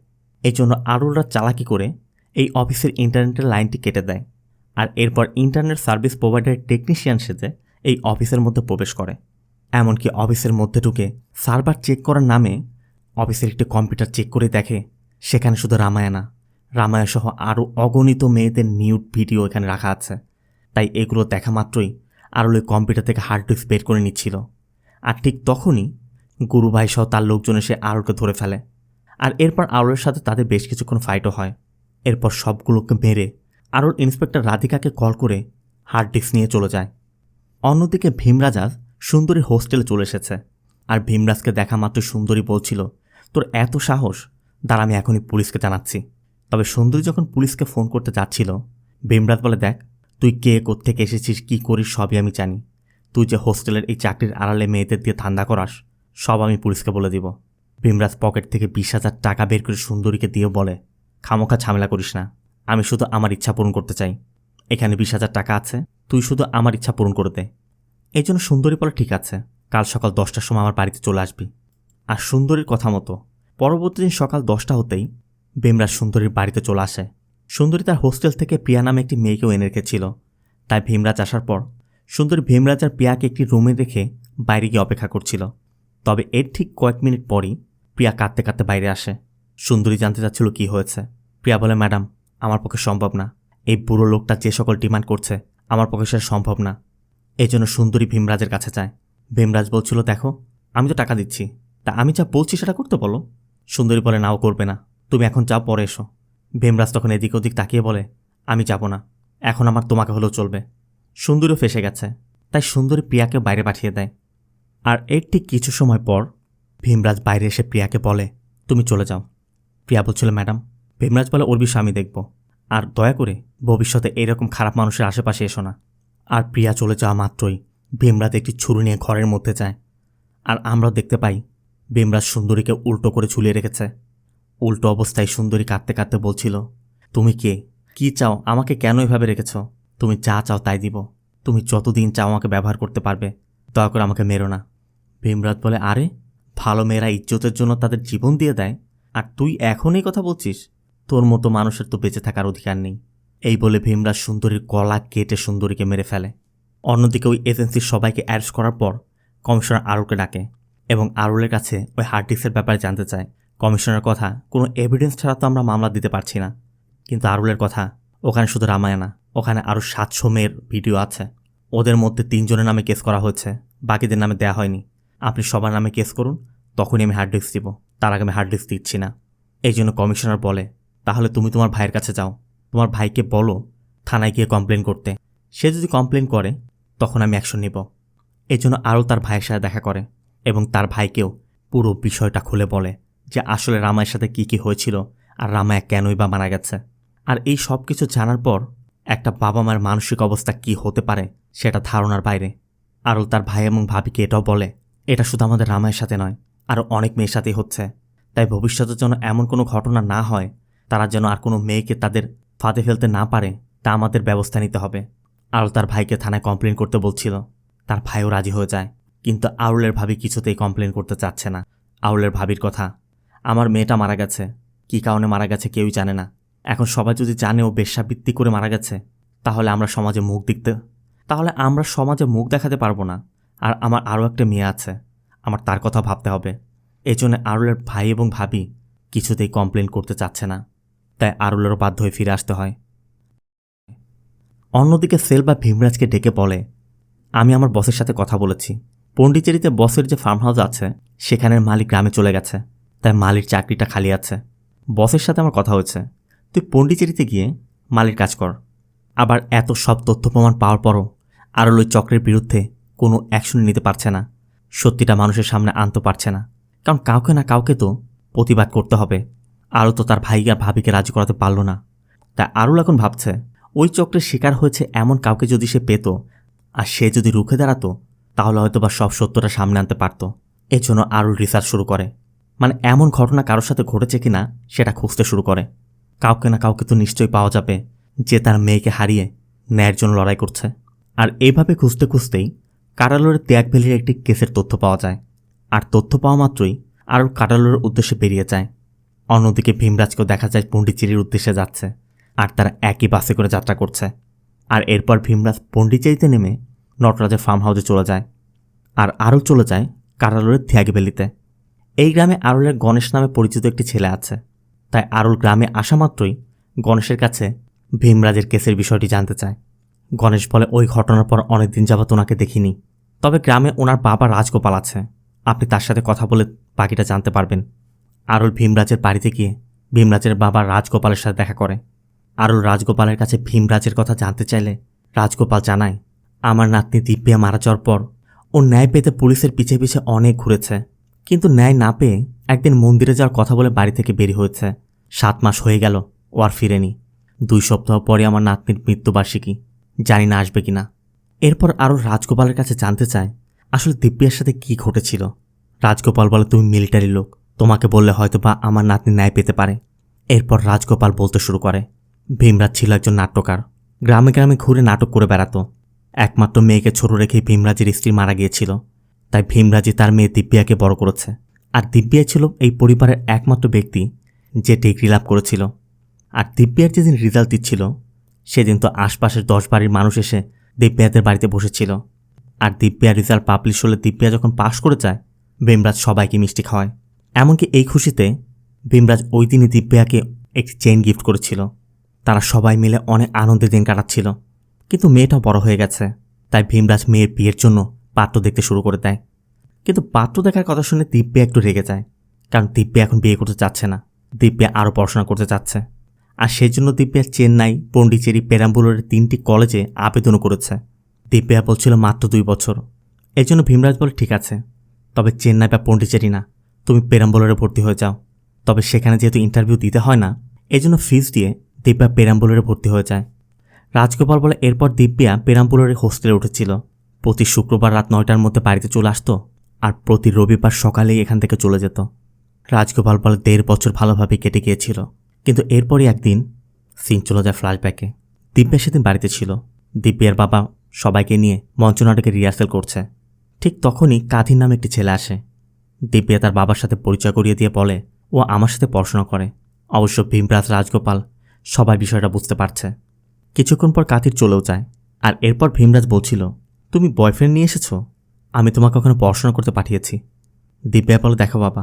এই জন্য আরুলরা চালাকি করে এই অফিসের ইন্টারনেটের লাইনটি কেটে দেয়। আর এরপর ইন্টারনেট সার্ভিস প্রোভাইডারের টেকনিশিয়ান সেজে এই অফিসের মধ্যে প্রবেশ করে। এমনকি অফিসের মধ্যে ঢুকে সার্ভার চেক করার নামে অফিসের একটি কম্পিউটার চেক করে দেখে সেখানে শুধু রামায়া না, রামায়া সহ আরও অগণিত মেয়েদের নিউড ভিডিও এখানে রাখা আছে। তাই এগুলো দেখা মাত্রই আরুল ওই কম্পিউটার থেকে হার্ড ডিস্ক বের করে নিচ্ছিল। আর ঠিক তখনই গুরুভাই সহ তার লোকজন এসে আরুলকে ধরে ফেলে। আর এরপর আরুলের সাথে তাদের বেশ কিছুক্ষণ ফাইটও হয়। এরপর সবগুলোকে মেরে আরুল ইন্সপেক্টর রাধিকাকে কল করে হার্ড ডিস্ক নিয়ে চলে যায়। অন্যদিকে ভীমরাজ আজ সুন্দরীর হোস্টেলে চলে এসেছে। আর ভীমরাজকে দেখা মাত্র সুন্দরী বলছিল, তোর এত সাহস, দাঁড়া আমি এখনই পুলিশকে জানাচ্ছি। তবে সুন্দরী যখন পুলিশকে ফোন করতে যাচ্ছিল, ভীমরাজ বলে, দেখ তুই কে কোত্থেকে এসেছিস, কি করিস সবই আমি জানি। তুই যে হোস্টেলের এই চাকরির আড়ালে মেয়েদের দিয়ে ধান্দা করাস, সব আমি পুলিশকে বলে দিব। ভীমরাজ পকেট থেকে 20,000 টাকা বের করে সুন্দরীকে দিয়ে বলে, খামোখা ঝামেলা করিস না, আমি শুধু আমার ইচ্ছা পূরণ করতে চাই। এখানে 20,000 টাকা আছে, তুই শুধু আমার ইচ্ছা পূরণ করে দে। এই জন্য সুন্দরী বলে, ঠিক আছে, কাল সকাল 10টার সময় আমার বাড়িতে চলে আসবি। আর সুন্দরীর কথা মতো পরবর্তী দিন সকাল 10টা হতেই ভীমরাজ সুন্দরীর বাড়িতে চলে আসে। সুন্দরী তার হোস্টেল থেকে প্রিয়া নামে একটি মেয়েকেও এনে রেখেছিল। তাই ভীমরাজ আসার পর সুন্দরী ভীমরাজ আর প্রিয়াকে একটি রুমে রেখে বাইরে গিয়ে অপেক্ষা করছিল। তবে এর ঠিক কয়েক মিনিট পরই প্রিয়া কাঁদতে কাঁদতে বাইরে আসে। সুন্দরী জানতে চাচ্ছিল কি হয়েছে। প্রিয়া বলে, ম্যাডাম আমার পক্ষে সম্ভব না, এই বুড়ো লোকটা যে সকল ডিমান্ড করছে আমার পক্ষে সেটা সম্ভব না। এই জন্য সুন্দরী ভীমরাজের কাছে যায়। ভীমরাজ বলছিল, দেখো আমি তো টাকা দিচ্ছি, তা আমি যা বলছি সেটা করতে বলো। সুন্দরী বলে, নাও করবে না, তুমি এখন যাও, পরে এসো। ভীমরাজ তখন এদিক ওদিক তাকিয়ে বলে, আমি যাব না, এখন আমার তোমাকে হলেও চলবে। সুন্দরীও ফেসে গেছে, তাই সুন্দরী প্রিয়াকে বাইরে পাঠিয়ে দেয়। আর এর ঠিক কিছু সময় পর ভীমরাজ বাইরে এসে প্রিয়াকে বলে, তুমি চলে যাও। প্রিয়া বলছিল, ম্যাডাম। ভীমরাজ বলে, ওর বিষয় আমি দেখব, আর দয়া করে ভবিষ্যতে এরকম খারাপ মানুষের আশেপাশে এসো না। আর প্রিয়া চলে যাওয়া মাত্রই ভীমরাজ একটি ছুরি নিয়ে ঘরের মধ্যে যায়। আর আমরা দেখতে পাই ভীমরাজ সুন্দরীকে উল্টো করে ঝুলিয়ে রেখেছে। উল্টো অবস্থায় সুন্দরী কাঁদতে কাঁদতে বলছিল, তুমি কে, কি চাও, আমাকে কেন এভাবে রেখেছ? তুমি যা চাও তাই দিব, তুমি যতদিন চাও আমাকে ব্যবহার করতে পারবে, দয়া করে আমাকে মেরো না। ভীমরাজ বলে, আরে ভালো মেয়েরা ইজ্জতের জন্য তাদের জীবন দিয়ে দেয়, আর তুই এখন এই কথা বলছিস? তোর মতো মানুষের তো বেঁচে থাকার অধিকার নেই। এই বলে ভীমরাজ সুন্দরীর গলা কেটে সুন্দরীকে মেরে ফেলে। অন্যদিকে ওই এজেন্সির সবাইকে অ্যারেস্ট করার পর কমিশনার আরুলকে ডাকে এবং আরুলের কাছে ওই হার্ড ডিস্কের ব্যাপারে জানতে চায়। কমিশনারের কথা, কোনো এভিডেন্স ছাড়া তো আমরা মামলা দিতে পারছি না। কিন্তু আরুলের কথা, ওখানে শুধু রামায়ণা, ওখানে আরও 700 মেয়ের ভিডিও আছে। ওদের মধ্যে 3 জনের নামে কেস করা হয়েছে, বাকিদের নামে দেয়া হয়নি। আপনি সবার নামে কেস করুন, তখনই আমি হার্ড ডিস্ক দিব, তার আগে আমি হার্ড ডিস্ক দিচ্ছি না। এই জন্য কমিশনার বলে, তাহলে তুমি তোমার ভাইয়ের কাছে যাও, তোমার ভাইকে বলো থানায় গিয়ে কমপ্লেন করতে। সে যদি কমপ্লেন করে তখন আমি অ্যাকশন নিব। এই জন্য আরও তার ভাইয়ের সাথে দেখা করে এবং তার ভাইকেও পুরো বিষয়টা খুলে বলে যে আসলে রামায়ের সাথে কি কি হয়েছিল আর রামায়া কেনই বা মারা গেছে। আর এই সব কিছু জানার পর একটা বাবা মায়ের মানসিক অবস্থা কি হতে পারে সেটা ধারণার বাইরে। আরও তার ভাই এবং ভাবিকে এটাও বলে, এটা শুধু আমাদের রামায়ের সাথে নয়, আরও অনেক মেয়ের সাথেই হচ্ছে। তাই ভবিষ্যতের জন্য এমন কোনো ঘটনা না হয়, তারা যেন আর কোনো মেয়েকে তাদের ফাঁদে ফেলতে না পারে, তা আমাদের ব্যবস্থা নিতে হবে। আরও তার ভাইকে থানায় কমপ্লেন করতে বলছিল। তার ভাইও রাজি হয়ে যায়, কিন্তু আউলের ভাবি কিছুতেই কমপ্লেন করতে চাচ্ছে না। আউলের ভাবির কথা, আমার মেয়েটা মারা গেছে, কী কারণে মারা গেছে কেউই জানে না। এখন সবাই যদি জানে ও বেশ্যাবৃত্তি করে মারা গেছে, তাহলে আমরা সমাজে মুখ দেখাতে পারবো না। আর আমার আরও একটা মেয়ে আছে, আমার তার কথা ভাবতে হবে। এই জন্য আরুলের ভাই এবং ভাবি কিছুতেই কমপ্লেন করতে চাচ্ছে না, তাই আরুলেরও বাধ্য হয়ে ফিরে আসতে হয়। অন্যদিকে সেলবা ভীমরাজকে ডেকে বলে, আমি আমার বসের সাথে কথা বলেছি, পন্ডিচেরিতে বসের যে ফার্ম হাউস আছে সেখানের মালিক গ্রামে চলে গেছে, তাই মালির চাকরিটা খালি আছে। বসের সাথে আমার কথা হয়েছে, তুই পন্ডিচেরিতে গিয়ে মালির কাজ কর। আবার এত সব তথ্য প্রমাণ পাওয়ার পরও আরুল ওই চক্রের বিরুদ্ধে কোনো অ্যাকশন নিতে পারছে না, সত্যিটা মানুষের সামনে আনতে পারছে না, কারণ কাউকে না কাউকে তো প্রতিবাদ করতে হবে। আরও তো তার ভাই আর ভাবিকে রাজি করাতে পারল না। তাই আরুল এখন ভাবছে, ওই চক্রের শিকার হয়েছে এমন কাউকে যদি সে পেত আর সে যদি রুখে দাঁড়াতো, তাহলে হয়তো বা সব সত্যটা সামনে আনতে পারত। এর জন্য আরুল রিসার্চ শুরু করে, মানে এমন ঘটনা কারোর সাথে ঘটেছে কিনা সেটা খুঁজতে শুরু করে। কাউকে না কাউকে তো নিশ্চয়ই পাওয়া যাবে যে তার মেয়েকে হারিয়ে ন্যায়ের জন্য লড়াই করছে। আর এইভাবে খুঁজতে খুঁজতেই কাটালোরের ত্যাগ ভ্যালির একটি কেসের তথ্য পাওয়া যায়। আর তথ্য পাওয়া মাত্রই আরুল কাটালোরের উদ্দেশ্যে বেরিয়ে যায়। অন্যদিকে ভীমরাজকেও দেখা যায় পন্ডিচেরির উদ্দেশ্যে যাচ্ছে, আর তারা একই বাসে করে যাত্রা করছে। আর এরপর ভীমরাজ পন্ডিচেরিতে নেমে নটরাজের ফার্ম হাউসে চলে যায়, আর আরুল চলে যায় কাটালোরের ত্যাগ ভ্যালিতে। এই গ্রামে আরুলের গণেশ নামে পরিচিত একটি ছেলে আছে, তাই আরুল গ্রামে আসা মাত্রই গণেশের কাছে ভীমরাজের কেসের বিষয়টি জানতে চায়। গণেশ বলে, ওই ঘটনার পর অনেকদিন যাবত ওনাকে দেখিনি, তবে গ্রামে ওনার বাবা রাজগোপাল আছে, আপনি তার সাথে কথা বলে বাকিটা জানতে পারবেন। আরুল ভীমরাজের বাড়িতে গিয়ে ভীমরাজের বাবা রাজগোপালের সাথে দেখা করে। আরুল রাজগোপালের কাছে ভীমরাজের কথা জানতে চাইলে রাজগোপাল জানায়, আমার নাতনি দিব্যা মারা যাওয়ার পর ও ন্যায় পেতে পুলিশের পিছে পিছে অনেক ঘুরেছে, কিন্তু ন্যায় না পেয়ে একদিন মন্দিরে যাওয়ার কথা বলে বাড়ি থেকে বেরিয়ে হয়েছে। 7 মাস হয়ে গেল, ও আর ফিরেনি। 2 সপ্তাহ পরে আমার নাতনির মৃত্যুবার্ষিকী, জানি না আসবে কিনা। এরপর আরও রাজগোপালের কাছে জানতে চায় আসলে দিব্যার সাথে কি ঘটেছিল। রাজগোপাল বলে, তুমি মিলিটারি লোক, তোমাকে বললে হয়তো বা আমার নাতনি ন্যায় পেতে পারে। এরপর রাজগোপাল বলতে শুরু করে, ভীমরাজ ছিল একজন নাট্যকার, গ্রামে গ্রামে ঘুরে নাটক করে বেড়াতো। একমাত্র মেয়েকে ছোট রেখেই ভীমরাজের স্ত্রী মারা গিয়েছিল, তাই ভীমরাজই তার মেয়ে দিব্যাকে বড় করেছে। আর দিব্যা ছিল এই পরিবারের একমাত্র ব্যক্তি যে ডিগ্রি লাভ করেছিল। আর দিব্যার যেদিন রেজাল্ট দিচ্ছিল সেদিন তো আশপাশের 10 বাড়ির মানুষ এসে দিব্যাদের বাড়িতে বসেছিল। আর দিব্যার রেজাল্ট পাবলিশ হলে দিব্যা যখন পাশ করে যায়, ভীমরাজ সবাইকে মিষ্টি খাওয়ায়। এমনকি এই খুশিতে ভীমরাজ ওই দিনই দিব্যাকে একটি চেইন গিফট করেছিল। তারা সবাই মিলে অনেক আনন্দের দিন কাটাচ্ছিল। কিন্তু মেয়েটা বড় হয়ে গেছে, তাই ভীমরাজ মেয়ের বিয়ের জন্য পাত্র দেখতে শুরু করে দেয়। কিন্তু পাত্র দেখার কথা শুনে দিব্যা একটু রেগে যায়, কারণ দিব্যা এখন বিয়ে করতে চাচ্ছে না, দিব্যা আরও পড়াশোনা করতে চাচ্ছে। আর সেই জন্য দিব্যা চেন্নাই, পন্ডিচেরি, পেরাম্বুলের 3টি কলেজে আবেদনও করেছে। দিব্যা বলছিল মাত্র 2 বছর। এই জন্য ভীমরাজ বলে, ঠিক আছে, তবে চেন্নাই বা পন্ডিচেরি না, তুমি পেরাম্বুলারে ভর্তি হয়ে যাও। তবে সেখানে যেহেতু ইন্টারভিউ দিতে হয় না, এই জন্য ফিস দিয়ে দিব্যা পেরাম্বুলারে ভর্তি হয়ে যায়। রাজগোপাল বলে, এরপর দিব্যা পেরাম্বুলারে হোস্টেলে উঠেছিল। প্রতি শুক্রবার রাত 9টার মধ্যে বাড়িতে চলে আসতো, আর প্রতি রবিবার সকালেই এখান থেকে চলে যেত। রাজগোপাল বলে, 1.5 বছর ভালোভাবে কেটে গিয়েছিল, কিন্তু এরপরই একদিন সিন চলে যায় ফ্ল্যাশব্যাকে। দিব্যা সেদিন বাড়িতে ছিল। দিব্যার বাবা সবাইকে নিয়ে মঞ্চনাটকের রিহার্সেল করছে। ঠিক তখনই কাঁথির নামে একটি ছেলে আসে। দিব্যা তার বাবার সাথে পরিচয় করিয়ে দিয়ে বলে, ও আমার সাথে পড়াশোনা করে। অবশ্য ভীমরাজ, রাজগোপাল সবাই বিষয়টা বুঝতে পারছে। কিছুক্ষণ পর কাঁথির চলেও যায়। আর এরপর ভীমরাজ বলছিল, তুমি বয়ফ্রেন্ড নিয়ে এসেছো? আমি তোমাকে ওখানে পড়াশোনা করতে পাঠিয়েছি। দিব্যা বলে, দেখো বাবা,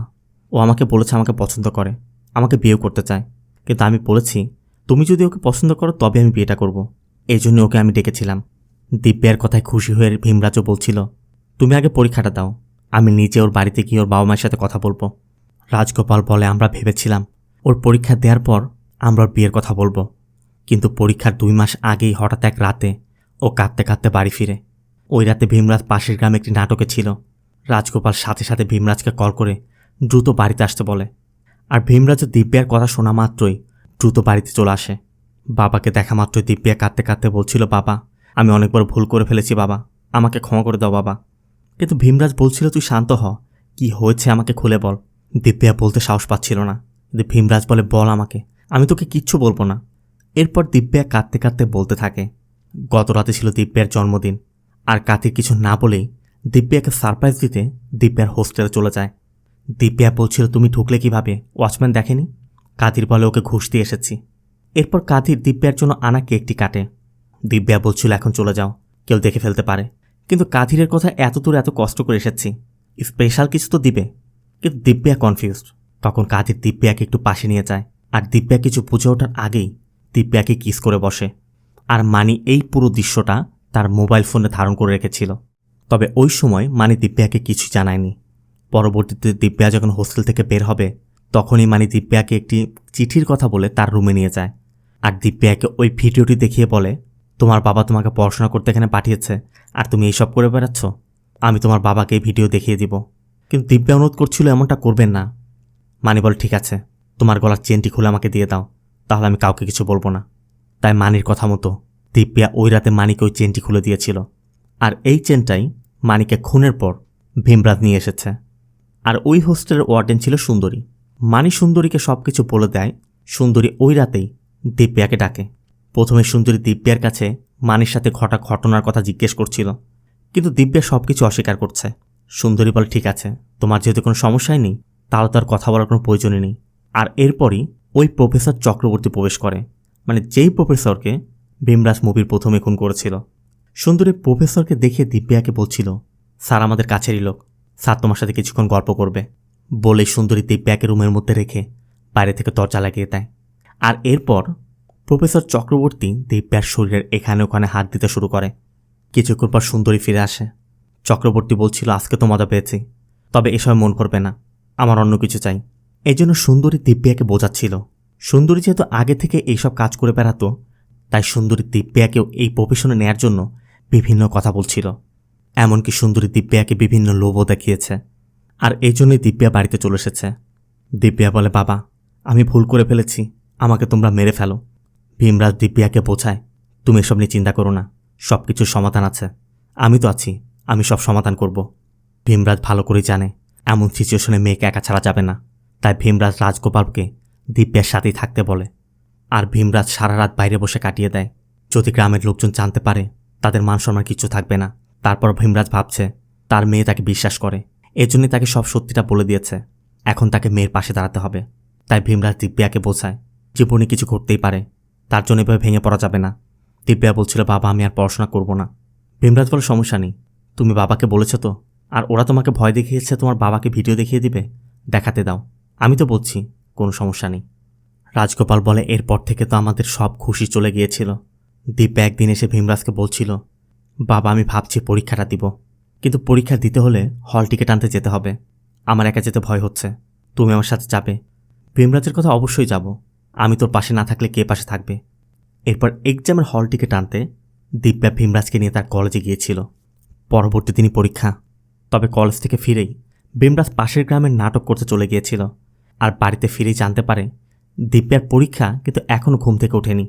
ও আমাকে বলেছে আমাকে পছন্দ করে, আমাকে বিয়ে করতে চায়, কিন্তু আমি বলেছি তুমি যদি ওকে পছন্দ করো তবে আমি বিয়েটা করব। এই জন্য ওকে আমি ডেকেছিলাম। দিব্যার কথায় খুশি হয়ে ভীমরাজও বলছিল, তুমি আগে পরীক্ষাটা দাও, আমি নিজে ওর বাড়িতে গিয়ে ওর বাবা মায়ের সাথে কথা বলবো। রাজগোপাল বলে, আমরা ভেবেছিলাম ওর পরীক্ষা দেওয়ার পর আমরা ওর বিয়ের কথা বলবো, কিন্তু পরীক্ষার 2 মাস আগেই হঠাৎ এক রাতে ও কাঁদতে কাঁদতে বাড়ি ফিরে। ওই রাতে ভীমরাজ পাশের গ্রামে একটি নাটকে ছিল। রাজগোপাল সাথে সাথে ভীমরাজকে কল করে দ্রুত বাড়িতে আসতে বলে। আর ভীমরাজের দিব্যার কথা শোনা মাত্রই দ্রুত বাড়িতে চলে আসে। বাবাকে দেখা মাত্রই দিব্যা কাঁদতে কাঁদতে বলছিল, বাবা, আমি অনেক বড় ভুল করে ফেলেছি বাবা, আমাকে ক্ষমা করে দাও বাবা। কিন্তু ভীমরাজ বলছিল, তুই শান্ত হ, কি হয়েছে আমাকে খুলে বল। দিব্যা বলতে সাহস পাচ্ছিল না, কিন্তু ভীমরাজ বলে, বল আমাকে, আমি তোকে কিচ্ছু বলবো না। এরপর দিব্যা কাঁদতে কাঁদতে বলতে থাকে, গত রাতে ছিল দিব্যার জন্মদিন। আর কাঁথির কিছু না বলেই দিব্যাকে সারপ্রাইজ দিতে দিব্যার হোস্টেলে চলে যায়। দিব্যা বলছিল, তুমি ঢুকলে কিভাবে, ওয়াচম্যান দেখেনি? কাঁথির বলে, ওকে ঘুষ দিয়ে এসেছি। এরপর কাঁথির দিব্যার জন্য আনা কেকটি কাটে। দিব্যা বলছিল, এখন চলে যাও, কেউ দেখে ফেলতে পারে। কিন্তু কাঁথিরের কথা এত দূর এত কষ্ট করে এসেছি, স্পেশাল কিছু তো দিবে। কিন্তু দিব্যা কনফিউজড। তখন কাঁথির দিব্যাকে একটু পাশে নিয়ে যায়, আর দিব্যা কিছু বুঝে ওঠার আগেই দিব্যাকে কিস করে বসে। আর মানি এই পুরো দৃশ্যটা তার মোবাইল ফোনে ধারণ করে রেখেছিল। তবে ওই সময় মানি দিব্যাকে কিছু জানায়নি। পরবর্তীতে দিব্যা যখন হোস্টেল থেকে বের হবে, তখনই মানি দিব্যাকে একটি চিঠির কথা বলে তার রুমে নিয়ে যায়। আর দিব্যাকে ওই ভিডিওটি দেখিয়ে বলে, তোমার বাবা তোমাকে পড়াশোনা করতে এখানে পাঠিয়েছে, আর তুমি এইসব করে বেড়াচ্ছ, আমি তোমার বাবাকে এই ভিডিও দেখিয়ে দিব। কিন্তু দিব্যা অনুরোধ করছিল এমনটা করবেন না। মানি বলে, ঠিক আছে, তোমার গলার চেনটি খুলে আমাকে দিয়ে দাও, তাহলে আমি কাউকে কিছু বলবো না। তাই মানির কথা মতো দিব্যা ওই রাতে মানিকে ওই চেনটি খুলে দিয়েছিল। আর এই চেনটাই মানিকে খুনের পর ভীমরাজ নিয়ে এসেছে। আর ওই হোস্টেলের ওয়ার্ডেন ছিল সুন্দরী। মানি সুন্দরীকে সব কিছু বলে দেয়। সুন্দরী ওই রাতেই দিব্যাকে ডাকে। প্রথমে সুন্দরী দিব্যার কাছে মানির সাথে ঘটা ঘটনার কথা জিজ্ঞেস করছিল, কিন্তু দিব্যা সব কিছু অস্বীকার করছে। সুন্দরী বলে, ঠিক আছে, তোমার যেহেতু কোনো সমস্যাই নেই, তাহলে তার কথা বলার কোনো প্রয়োজনই নেই। আর এরপরই ওই প্রফেসর চক্রবর্তী প্রবেশ করে, মানে যেই প্রফেসরকে ভীমরাজ মুভির প্রথমে খুন করেছিল। সুন্দরী প্রফেসরকে দেখে দিব্যাকে বলছিল, স্যার আমাদের কাছেরই লোক, স্যার তোমার সাথে কিছুক্ষণ গল্প করবে। বলে সুন্দরী দিব্যাকে রুমের মধ্যে রেখে বাইরে থেকে দরজা লাগিয়ে দেয়। আর এরপর প্রফেসর চক্রবর্তী দিব্যার শরীরের এখানে ওখানে হাত দিতে শুরু করে। কিছুক্ষণ পর সুন্দরী ফিরে আসে। চক্রবর্তী বলছিল, আজকে তো মজা পেয়েছি, তবে এসব মন করবে না, আমার অন্য কিছু চাই। এই জন্য সুন্দরী দিব্যাকে বোঝাচ্ছিল, সুন্দরী যেহেতু আগে থেকে এইসব কাজ করে বেড়াতো, তাই সুন্দরী দিব্যাকেও এই প্রফেশনে নেয়ার জন্য বিভিন্ন কথা বলছিল। এমনকি সুন্দরী দিব্যাকে বিভিন্ন লোভও দেখিয়েছে। আর এই জন্যই দিব্যা বাড়িতে চলে এসেছে। দিব্যা বলে, বাবা আমি ভুল করে ফেলেছি, আমাকে তোমরা মেরে ফেলো। ভীমরাজ দিব্যাকে বোঝায়, তুমি এসব নিয়ে চিন্তা করো না, সব কিছুর সমাধান আছে, আমি তো আছি, আমি সব সমাধান করব। ভীমরাজ ভালো করেই জানে এমন সিচুয়েশনে মেয়েকে একা ছাড়া যাবে না, তাই ভীমরাজ রাজগোপালকে দিব্যার সাথেই থাকতে বলে। আর ভীমরাজ সারা রাত বাইরে বসে কাটিয়ে দেয়। যদি গ্রামের লোকজন জানতে পারে তাদের মান সম্মান কিছু থাকবে না। তারপর ভীমরাজ ভাবছে তার মেয়ে তাকে বিশ্বাস করে, এজন্যই তাকে সব সত্যিটা বলে দিয়েছে। এখন তাকে মেয়ের পাশে দাঁড়াতে হবে। তাই ভীমরাজ দিব্যাকে বোঝায় জীবনে কিছু ঘটতেই পারে, তার জন্য এভাবে ভেঙে পড়া যাবে না। দিব্যা বলছিল, বাবা আমি আর পড়াশোনা করব না। ভীমরাজ বলে, সমস্যা নেই, তুমি বাবাকে বলেছ তো, আর ওরা তোমাকে ভয় দেখিয়েছে তোমার বাবাকে ভিডিও দেখিয়ে দিবে, দেখাতে দাও, আমি তো বলছি কোনো সমস্যা নেই। রাজগোপাল বলে, এরপর থেকে তো আমাদের সব খুশি চলে গিয়েছিল। দিব্যা একদিন এসে ভীমরাজকে বলছিল, বাবা আমি ভাবছি পরীক্ষাটা দিব, কিন্তু পরীক্ষা দিতে হলে হল টিকিট আনতে যেতে হবে, আমার একা যেতে ভয় হচ্ছে, তুমি আমার সাথে যাবে? ভীমরাজের কথা, অবশ্যই যাব, আমি তোর পাশে না থাকলে কে পাশে থাকবে। এরপর এক্সামের হল টিকিট আনতে দিব্যা ভীমরাজকে নিয়ে তার কলেজে গিয়েছিল। পরবর্তী দিনই পরীক্ষা। তবে কলেজ থেকে ফিরেই ভীমরাজ পাশের গ্রামের নাটক করতে চলে গিয়েছিল। আর বাড়িতে ফিরেই জানতে পারে দিব্যার পরীক্ষা কিন্তু এখনও ঘুম থেকে ওঠেনি।